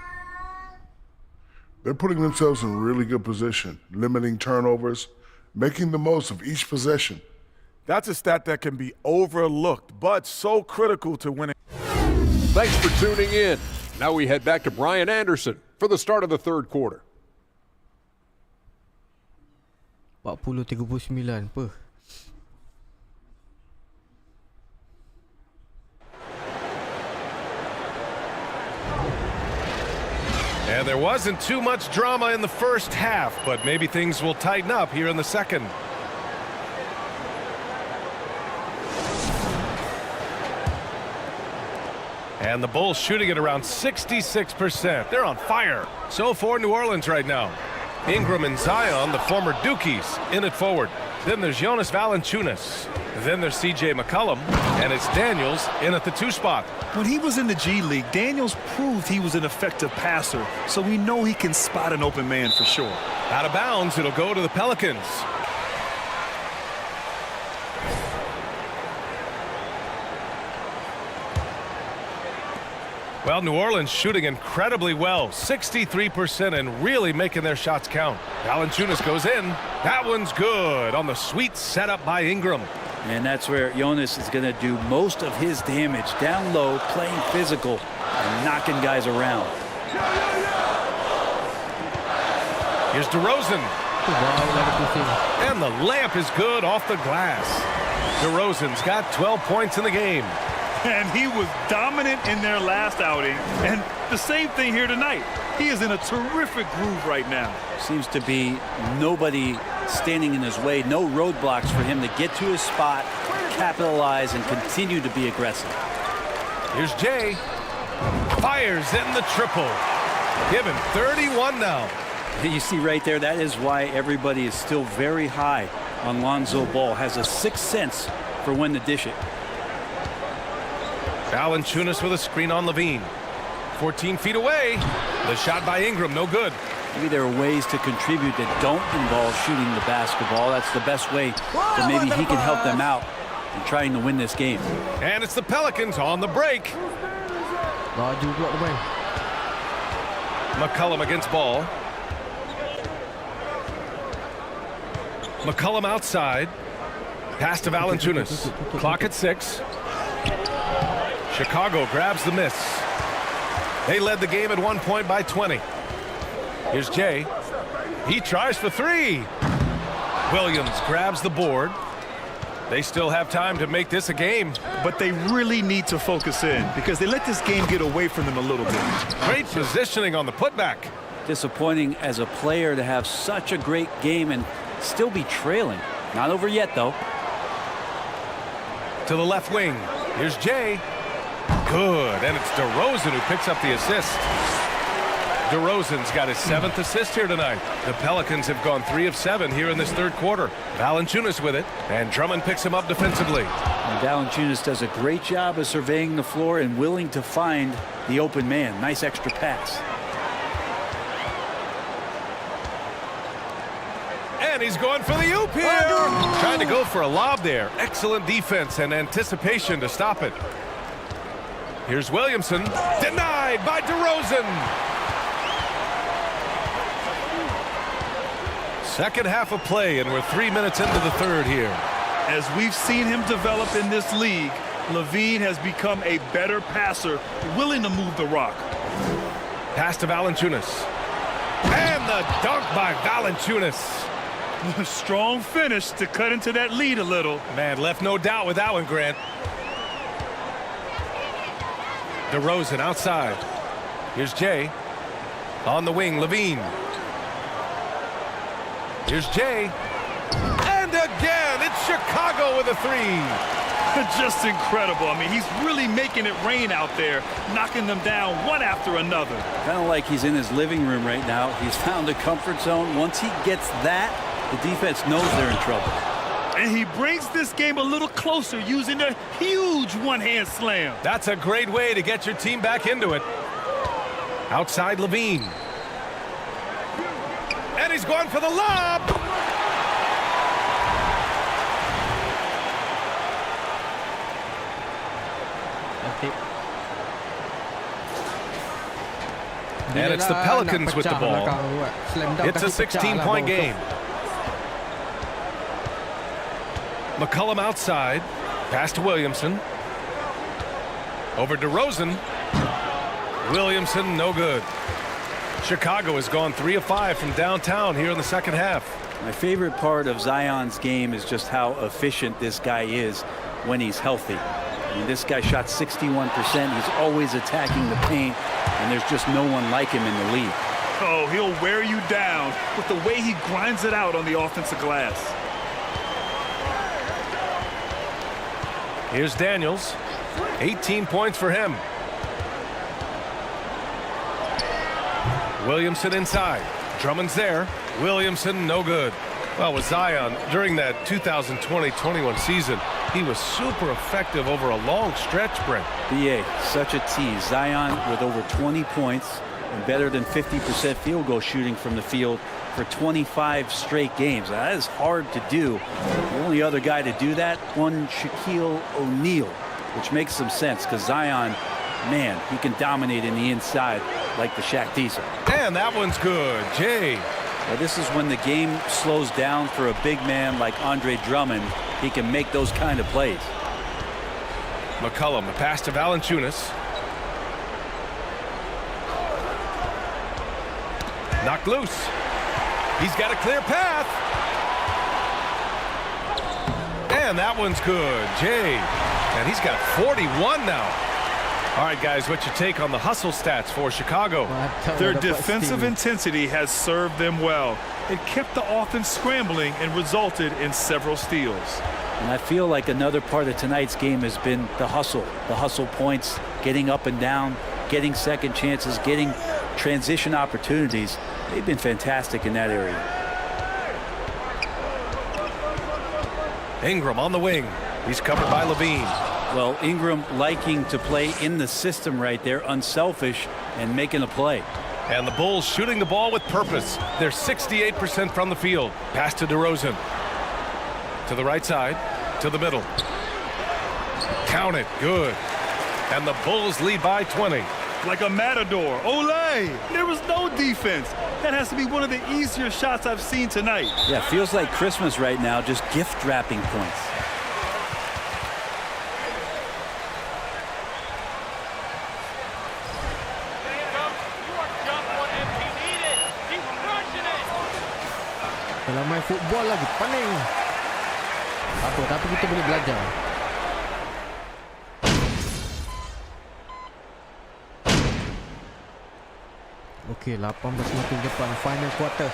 They're putting themselves in really good position, limiting turnovers, making the most of each possession. That's a stat that can be overlooked, but so critical to winning. Thanks for tuning in. Now we head back to Brian Anderson for the start of the third quarter. 40-39 apa? And there wasn't too much drama in the first half, but maybe things will tighten up here in the second. And the Bulls shooting at around 66%. They're on fire. So for New Orleans right now. Ingram and Zion, the former Dukies, in it forward. Then there's Jonas Valanciunas. Then there's CJ McCollum. And it's Daniels in at the 2 spot. When he was in the G League, Daniels proved he was an effective passer, so we know he can spot an open man for sure. Out of bounds, it'll go to the Pelicans. Well, New Orleans shooting incredibly well, 63%, and really making their shots count. Valanciunas goes in. That one's good on the sweet setup by Ingram. And that's where Jonas is going to do most of his damage, down low, playing physical, and knocking guys around. Here's DeRozan. And the layup is good off the glass. DeRozan's got 12 points in the game. And he was dominant in their last outing. And the same thing here tonight. He is in a terrific groove right now. Seems to be nobody standing in his way, no roadblocks for him to get to his spot, capitalize, and continue to be aggressive. Here's Jay. Fires in the triple. Give him 31 now. You see right there, that is why everybody is still very high on Lonzo Ball. Has a sixth sense for when to dish it. Valanciunas with a screen on Levine. 14 feet away. The shot by Ingram, no good. Maybe there are ways to contribute that don't involve shooting the basketball. That's the best way that maybe he can help them out in trying to win this game. And it's the Pelicans on the break. McCollum against Ball. McCollum outside. Pass to Valanciunas. Clock at 6. Chicago grabs the miss. They led the game at 1 point by 20. Here's Jay. He tries for 3. Williams grabs the board. They still have time to make this a game. But they really need to focus in because they let this game get away from them a little bit. Great positioning on the putback. Disappointing as a player to have such a great game and still be trailing. Not over yet, though. To the left wing. Here's Jay. Good, and it's DeRozan who picks up the assist. DeRozan's got his 7th assist here tonight. The Pelicans have gone 3 of 7 here in this third quarter. Valanciunas with it, and Drummond picks him up defensively. And Valanciunas does a great job of surveying the floor and willing to find the open man. Nice extra pass. And he's going for the oop here. Trying to go for a lob there. Excellent defense and anticipation to stop it. Here's Williamson. Denied by DeRozan. Second half of play, and we're 3 minutes into the third here. As we've seen him develop in this league, LaVine has become a better passer, willing to move the rock. Pass to Valanciunas. And the dunk by Valanciunas. A strong finish to cut into that lead a little. Man, left no doubt with that one, Grant. DeRozan outside. Here's Jay. On the wing, LaVine. Here's Jay. And again, it's Chicago with a 3. Just incredible. I mean, he's really making it rain out there, knocking them down one after another. Kind of like he's in his living room right now. He's found a comfort zone. Once he gets that, the defense knows they're in trouble. And he brings this game a little closer using a huge one-hand slam. That's a great way to get your team back into it. Outside LaVine. And he's going for the lob. And it's the Pelicans with the ball. It's a 16-point game. McCollum outside. Pass to Williamson. Over DeRozan. Williamson, no good. Chicago has gone 3 of 5 from downtown here in the second half. My favorite part of Zion's game is just how efficient this guy is when he's healthy. I mean, this guy shot 61%. He's always attacking the paint, and there's just no one like him in the league. Oh, he'll wear you down with the way he grinds it out on the offensive glass. Here's Daniels. 18 points for him. Williamson inside. Drummond's there. Williamson, no good. Well, with Zion, during that 2020-21 season, he was super effective over a long stretch, Brent. BA, such a tease. Zion with over 20 points and better than 50% field goal shooting from the field for 25 straight games. Now, that is hard to do. The only other guy to do that, one Shaquille O'Neal, which makes some sense because Zion, man, he can dominate in the inside like the Shaq Diesel. And that one's good. Jay. Well, this is when the game slows down for a big man like Andre Drummond. He can make those kind of plays. McCollum, a pass to Valanciunas. Knocked loose. He's got a clear path. And that one's good. Jay. And he's got 41 now. All right, guys, what's your take on the hustle stats for Chicago? Their defensive intensity has served them well. It kept the offense scrambling and resulted in several steals. And I feel like another part of tonight's game has been the hustle points, getting up and down, getting second chances, getting transition opportunities. They've been fantastic in that area. Ingram on the wing. He's covered by LaVine. Well, Ingram liking to play in the system right there, unselfish and making a play. And the Bulls shooting the ball with purpose. They're 68% from the field. Pass to DeRozan. To the right side, to the middle. Count it, good. And the Bulls lead by 20. Like a matador, Olay! There was no defense. That has to be one of the easier shots I've seen tonight. Yeah, feels like Christmas right now, just gift wrapping points. Kalau main football lagi pening. Apa, tapi kita boleh belajar. Okey, 18 depan final quarter.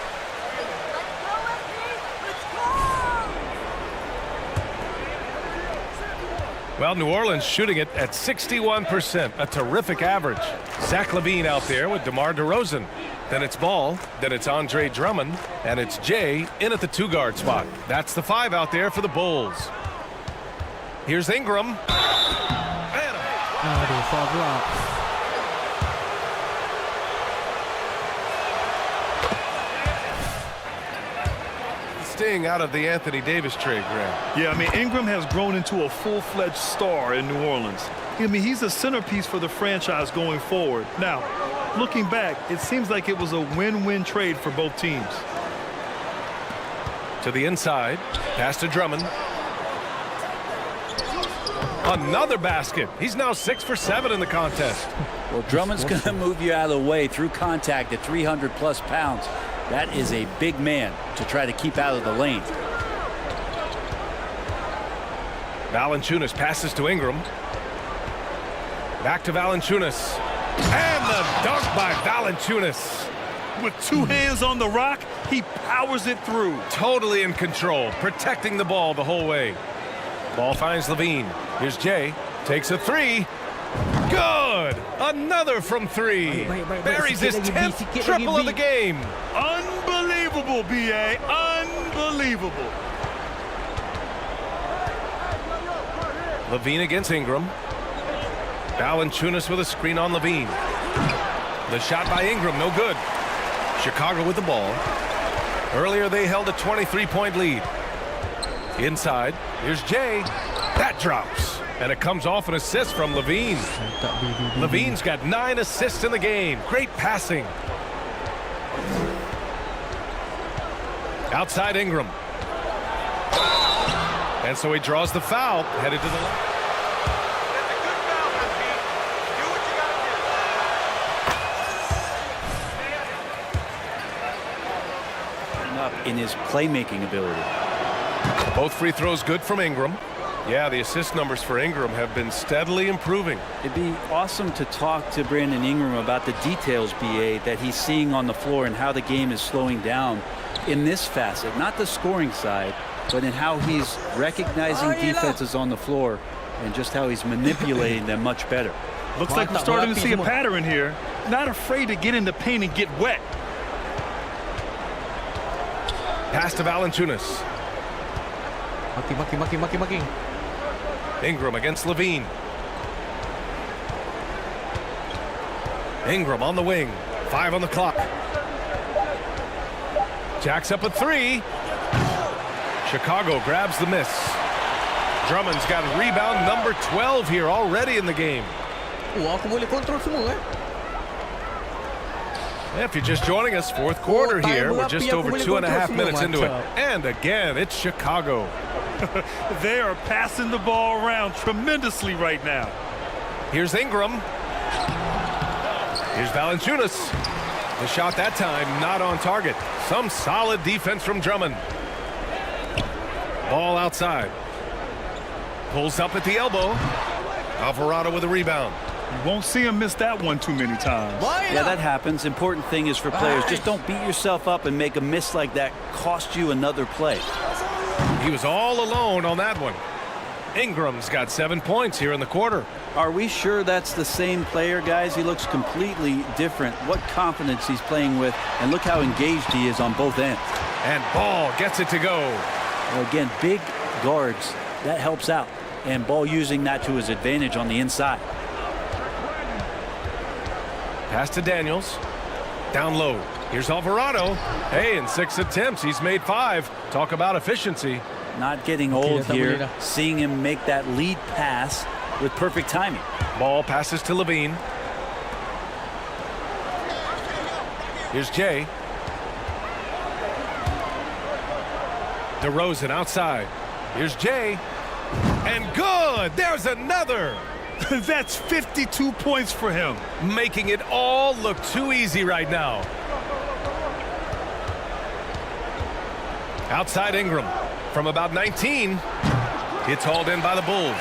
Well, New Orleans shooting it at 61%, a terrific average. Zach LaVine out there with DeMar DeRozan. Then it's Ball, then it's Andre Drummond, and it's Jay in at the 2-guard spot. That's the 5 out there for the Bulls. Here's Ingram. Aduh, foul pula. Staying out of the Anthony Davis trade, Graham. Yeah, I mean, Ingram has grown into a full-fledged star in New Orleans. I mean, he's a centerpiece for the franchise going forward. Now, looking back, it seems like it was a win-win trade for both teams. To the inside, pass to Drummond. Another basket. He's now 6 for 7 in the contest. Well, Drummond's going to move you out of the way through contact at 300-plus pounds. That is a big man to try to keep out of the lane. Valanciunas passes to Ingram. Back to Valanciunas. And the dunk by Valanciunas. With 2 hands on the rock, he powers it through. Totally in control, protecting the ball the whole way. Ball finds LaVine. Here's Jay. Takes a 3. Good! Another from 3. Buries his 10th triple of the game. Unbelievable, B.A. Unbelievable. LaVine against Ingram. Valanciunas with a screen on LaVine. The shot by Ingram, no good. Chicago with the ball. Earlier they held a 23-point lead. Inside, here's Jay. That drops. And it comes off an assist from LaVine. LaVine's got 9 assists in the game. Great passing. Outside Ingram. And so he draws the foul, headed to the left. Up in his playmaking ability. Both free throws good from Ingram. Yeah, the assist numbers for Ingram have been steadily improving. It'd be awesome to talk to Brandon Ingram about the details, BA, that he's seeing on the floor and how the game is slowing down in this facet, not the scoring side, but in how he's recognizing defenses on the floor and just how he's manipulating them much better. Looks like we're starting to see a pattern here. Not afraid to get in the paint and get wet. Pass to Valanciunas. Maki. Ingram against LaVine. Ingram on the wing. 5 on the clock. Jacks up a 3. Chicago grabs the miss. Drummond's got rebound number 12 here already in the game. Aku boleh kontrol semua If you're just joining us, 4th quarter here. We're just over 2.5 minutes into it. And again, it's Chicago. They are passing the ball around tremendously right now. Here's Ingram. Here's Valanciunas. The shot that time not on target. Some solid defense from Drummond. Ball outside. Pulls up at the elbow. Alvarado with a rebound. You won't see him miss that one too many times. Yeah, that happens. Important thing is for players, just don't beat yourself up and make a miss like that cost you another play. He was all alone on that one. Ingram's got 7 points here in the quarter. Are we sure that's the same player, guys? He looks completely different. What confidence he's playing with, and look how engaged he is on both ends. And Ball gets it to go. Well, again, big guards, that helps out. And Ball using that to his advantage on the inside. Pass to Daniels. Down low. Here's Alvarado. Hey, in 6 attempts, he's made 5. Talk about efficiency. Not getting old here. Seeing him make that lead pass with perfect timing. Ball passes to LaVine. Here's Jay. DeRozan outside. Here's Jay. And good! There's another! That's 52 points for him. Making it all look too easy right now. Outside Ingram. From about 19. It's hauled in by the Bulls.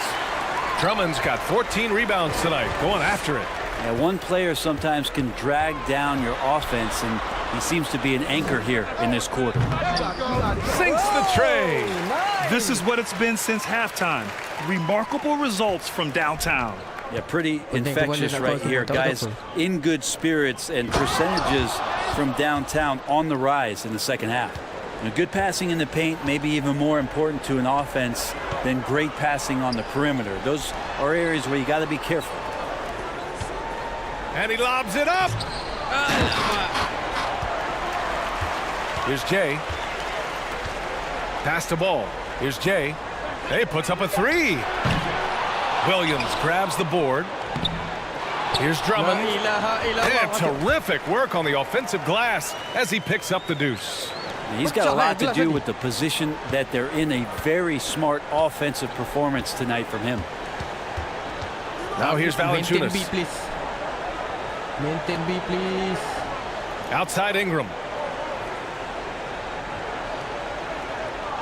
Drummond's got 14 rebounds tonight. Going after it. Yeah, one player sometimes can drag down your offense, and he seems to be an anchor here in this quarter. Sinks the tray. This is what it's been since halftime. Remarkable results from downtown. Yeah, pretty infectious right here. Guys in good spirits and percentages from downtown on the rise in the second half. Good passing in the paint may be even more important to an offense than great passing on the perimeter. Those are areas where you got to be careful. And he lobs it up. Here's Jay. Pass the ball. Here's Jay. He puts up a three. Williams grabs the board. Here's Drummond. And terrific work on the offensive glass as he picks up the deuce. He's got a lot to do with the position that they're in. A very smart offensive performance tonight from him. Now here's Valanciunas. Maintain B, please. Outside Ingram.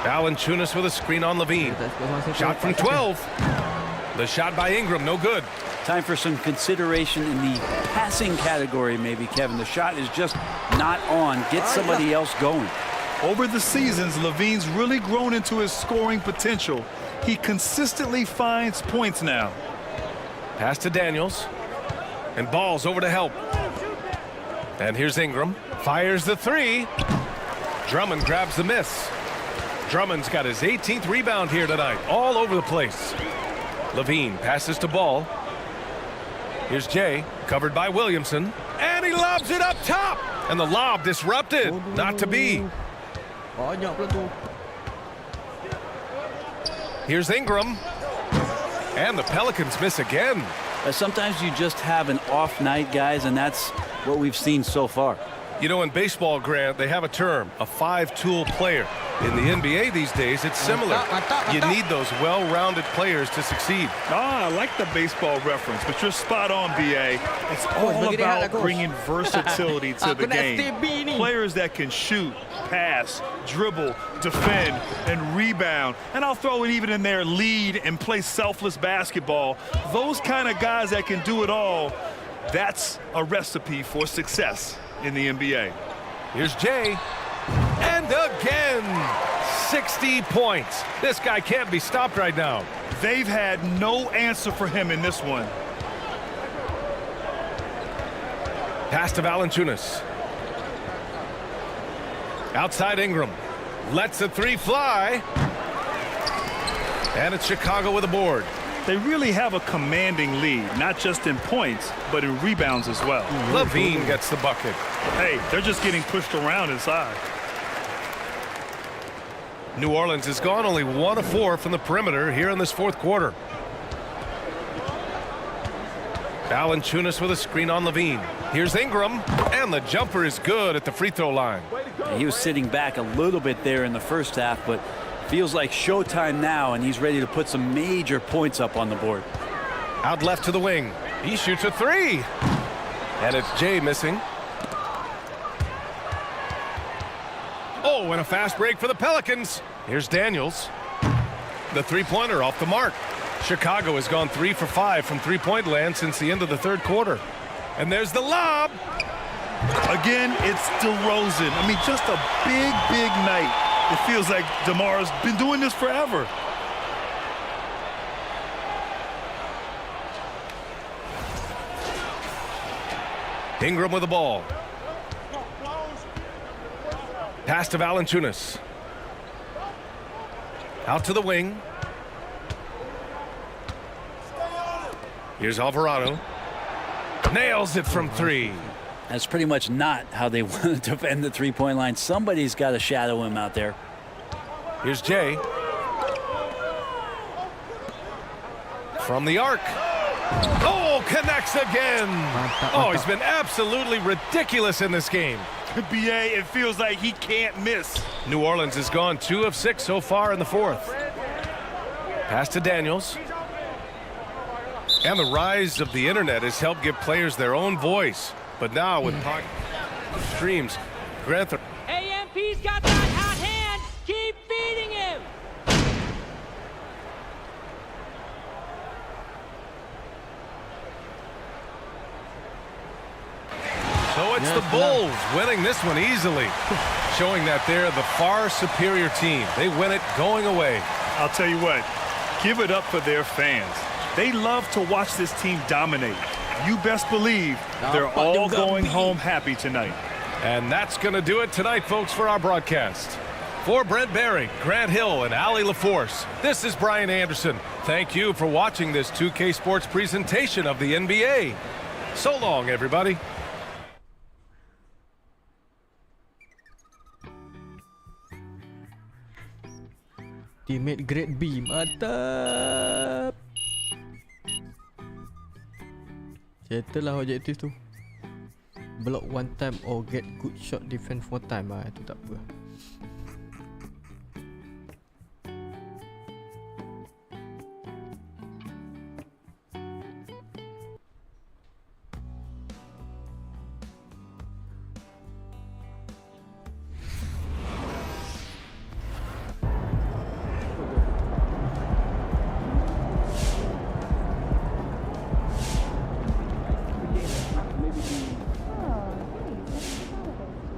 Valanciunas with a screen on Levine. Shot from 12. The shot by Ingram, no good. Time for some consideration in the passing category, maybe, Kevin. The shot is just not on. Get somebody else going. Over the seasons, Levine's really grown into his scoring potential. He consistently finds points now. Pass to Daniels. And Ball's over to help. And here's Ingram. Fires the three. Drummond grabs the miss. Drummond's got his 18th rebound here tonight. All over the place. Levine passes to Ball. Here's Jay, covered by Williamson. And he lobs it up top. And the lob disrupted. Not to be. Here's Ingram. And the Pelicans miss again. Sometimes you just have an off night, guys, and that's what we've seen so far. You know, in baseball, Grant, they have a term, a five-tool player. In the NBA these days, it's similar. You need those well-rounded players to succeed. I like the baseball reference, but you're spot on, BA. It's all about bringing versatility to the game. Players that can shoot, pass, dribble, defend, and rebound. And I'll throw it even in there, lead and play selfless basketball. Those kind of guys that can do it all, that's a recipe for success in the NBA. Here's Jay. And again, 60 points. This guy can't be stopped right now. They've had no answer for him in this one. Pass to Valanciunas. Outside Ingram. Lets the three fly. And it's Chicago with a board. They really have a commanding lead, not just in points, but in rebounds as well. Levine gets the bucket. Hey, they're just getting pushed around inside. New Orleans has gone only 1 of 4 from the perimeter here in this fourth quarter. Valanciunas with a screen on Levine. Here's Ingram, and the jumper is good at the free throw line. He was sitting back a little bit there in the first half, but feels like showtime now, and he's ready to put some major points up on the board. Out left to the wing. He shoots a three. And it's Jay missing. Oh, and a fast break for the Pelicans. Here's Daniels. The three-pointer off the mark. Chicago has gone 3 for 5 from three-point land since the end of the third quarter. And there's the lob. Again, it's DeRozan. I mean, just a big, big night. It feels like DeMar's been doing this forever. Ingram with the ball. Pass to Valanciunas. Out to the wing. Here's Alvarado. Nails it from 3. That's pretty much not how they want to defend the three-point line. Somebody's got to shadow him out there. Here's Jay. From the arc. Oh, connects again. Oh, he's been absolutely ridiculous in this game. BA, it feels like he can't miss. New Orleans has gone 2 of 6 so far in the fourth. Pass to Daniels. And the rise of the internet has helped give players their own voice. But now with streams, Grant. AMP's got that hot hand. Keep feeding him. So a it's the Bulls winning this one easily, showing that they're the far superior team. They win it going away. I'll tell you what, give it up for their fans. They love to watch this team dominate. You best believe they're all going home happy tonight. And that's going to do it tonight, folks, for our broadcast. For Brent Barry, Grant Hill, and Allie LaForce, this is Brian Anderson. Thank you for watching this 2K Sports presentation of the NBA. So long, everybody. Teammate grade B, mantap. Settle lah objektif tu. Block one time or get good shot defense one time lah, itu tak apa.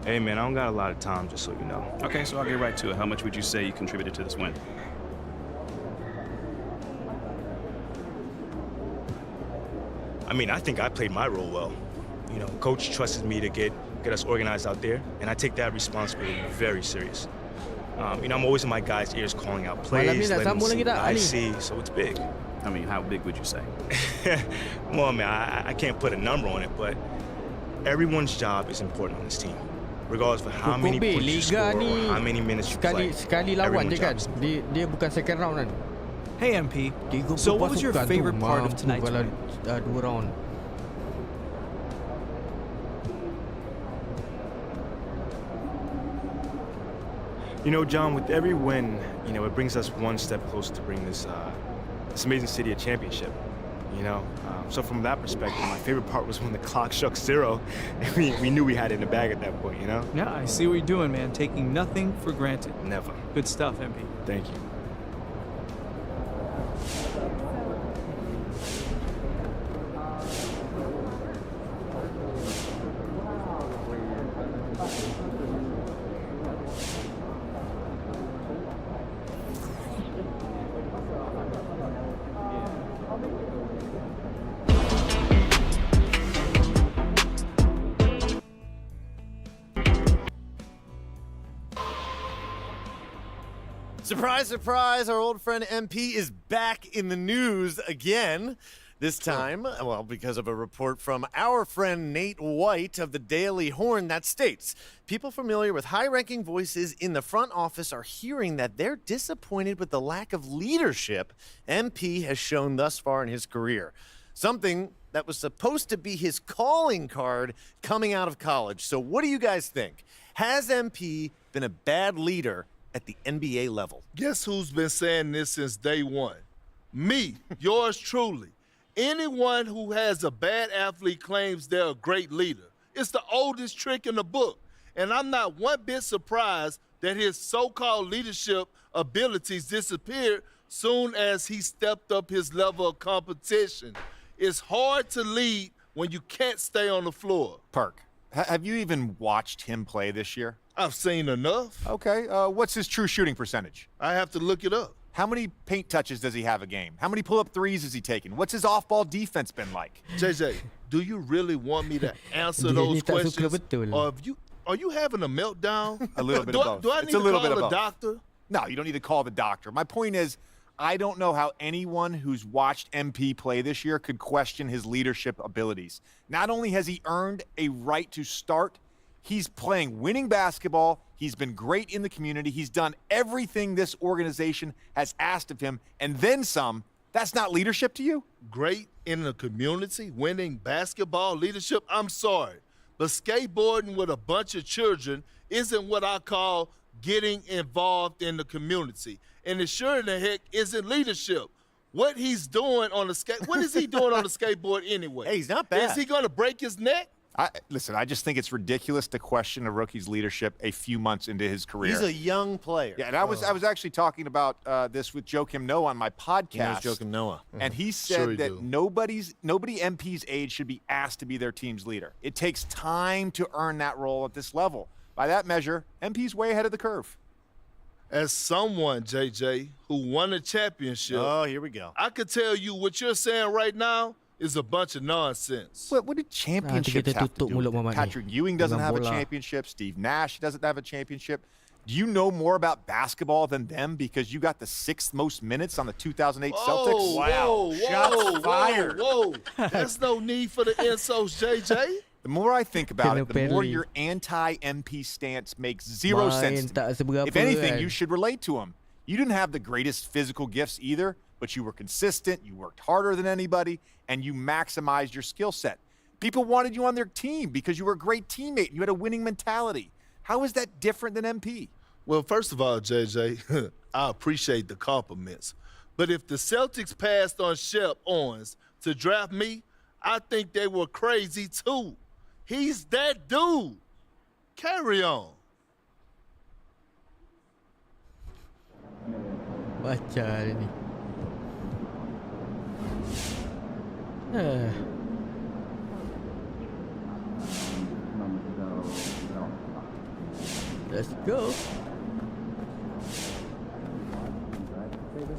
Hey, man, I don't got a lot of time, just so you know. Okay, so I'll get right to it. How much would you say you contributed to this win? I mean, I think I played my role well. You know, coach trusted me to get us organized out there, and I take that responsibility very serious. You know, I'm always in my guys' ears calling out plays, letting them see what I see, so it's big. I mean, how big would you say? Well, man, I can't put a number on it, but everyone's job is important on this team. Regardless of how many points you score or how many minutes you play. Sekali lawan je kan. Dia bukan second round kan. Hey MP, so what was your favorite part of tonight's win? Dua round. You know, John, with every win, you know, it brings us one step closer to bring this amazing city a championship. You know, so from that perspective, my favorite part was when the clock struck 0, and we knew we had it in the bag at that point, you know? Yeah, I see what you're doing, man. Taking nothing for granted. Never. Good stuff, MP. Thank you. Surprise, surprise, our old friend MP is back in the news again. This time, well, because of a report from our friend Nate White of the Daily Horn that states, people familiar with high-ranking voices in the front office are hearing that they're disappointed with the lack of leadership MP has shown thus far in his career. Something that was supposed to be his calling card coming out of college. So what do you guys think? Has MP been a bad leader at the NBA level? Guess who's been saying this since day one? Me, yours truly. Anyone who has a bad athlete claims they're a great leader. It's the oldest trick in the book. And I'm not one bit surprised that his so-called leadership abilities disappeared soon as he stepped up his level of competition. It's hard to lead when you can't stay on the floor. Perk, have you even watched him play this year? I've seen enough. Okay, what's his true shooting percentage? I have to look it up. How many paint touches does he have a game? How many pull-up threes has he taken? What's his off-ball defense been like? JJ, do you really want me to answer those questions? Or are you having a meltdown? A little bit of both. Do I need to call a doctor? No, you don't need to call the doctor. My point is, I don't know how anyone who's watched MP play this year could question his leadership abilities. Not only has he earned a right to start, he's playing winning basketball. He's been great in the community. He's done everything this organization has asked of him, and then some. That's not leadership to you? Great in the community, winning basketball leadership? I'm sorry, but skateboarding with a bunch of children isn't what I call getting involved in the community. And it sure in the heck isn't leadership. What he's doing on the what is he doing on the skateboard anyway? Hey, he's not bad. Is he going to break his neck? Listen, I just think it's ridiculous to question a rookie's leadership a few months into his career. He's a young player. Yeah, and I was actually talking about this with Joakim Noah on my podcast. He knows Joakim Noah. And he said that nobody MP's age should be asked to be their team's leader. It takes time to earn that role at this level. By that measure, MP's way ahead of the curve. As someone, JJ, who won a championship, oh, here we go. I could tell you what you're saying right now is a bunch of nonsense. What did championships have to do with it? Patrick Ewing doesn't have a championship. Steve Nash doesn't have a championship. Do you know more about basketball than them because you got the 6th most minutes on the 2008 Celtics? Wow. Shots fired. Whoa. There's no need for the insults, JJ. The more I think about it, the more your anti-MP stance makes zero sense. If anything, you should relate to him. You didn't have the greatest physical gifts either, but you were consistent, you worked harder than anybody, and you maximized your skill set. People wanted you on their team because you were a great teammate and you had a winning mentality. How is that different than MP? Well, first of all, JJ, I appreciate the compliments. But if the Celtics passed on Shep Owens to draft me, I think they were crazy too. He's that dude. Carry on. Baca dia ni. Let's go.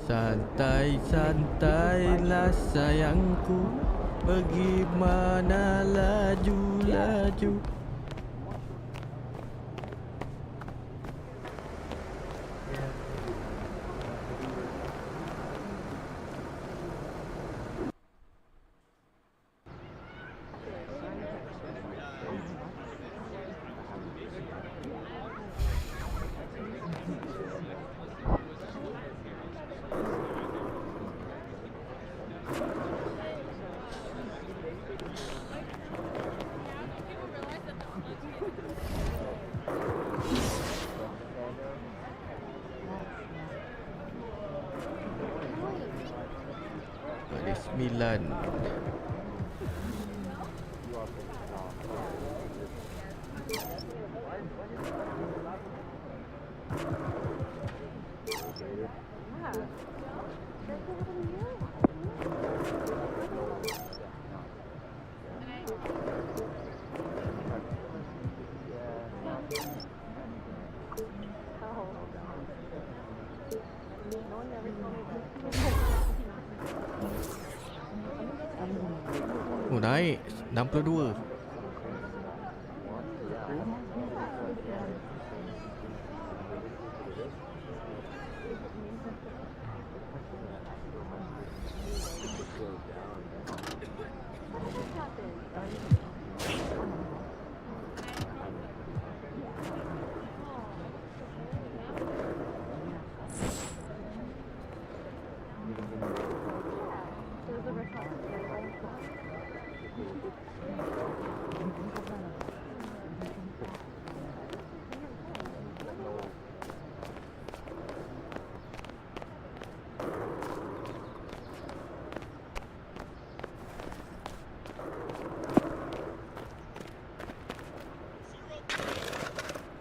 Santai-santailah sayangku, pergi mana laju-laju. Ada 9. Oh, naik 62.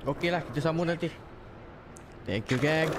Okey lah, kita sambung nanti. Thank you, gang.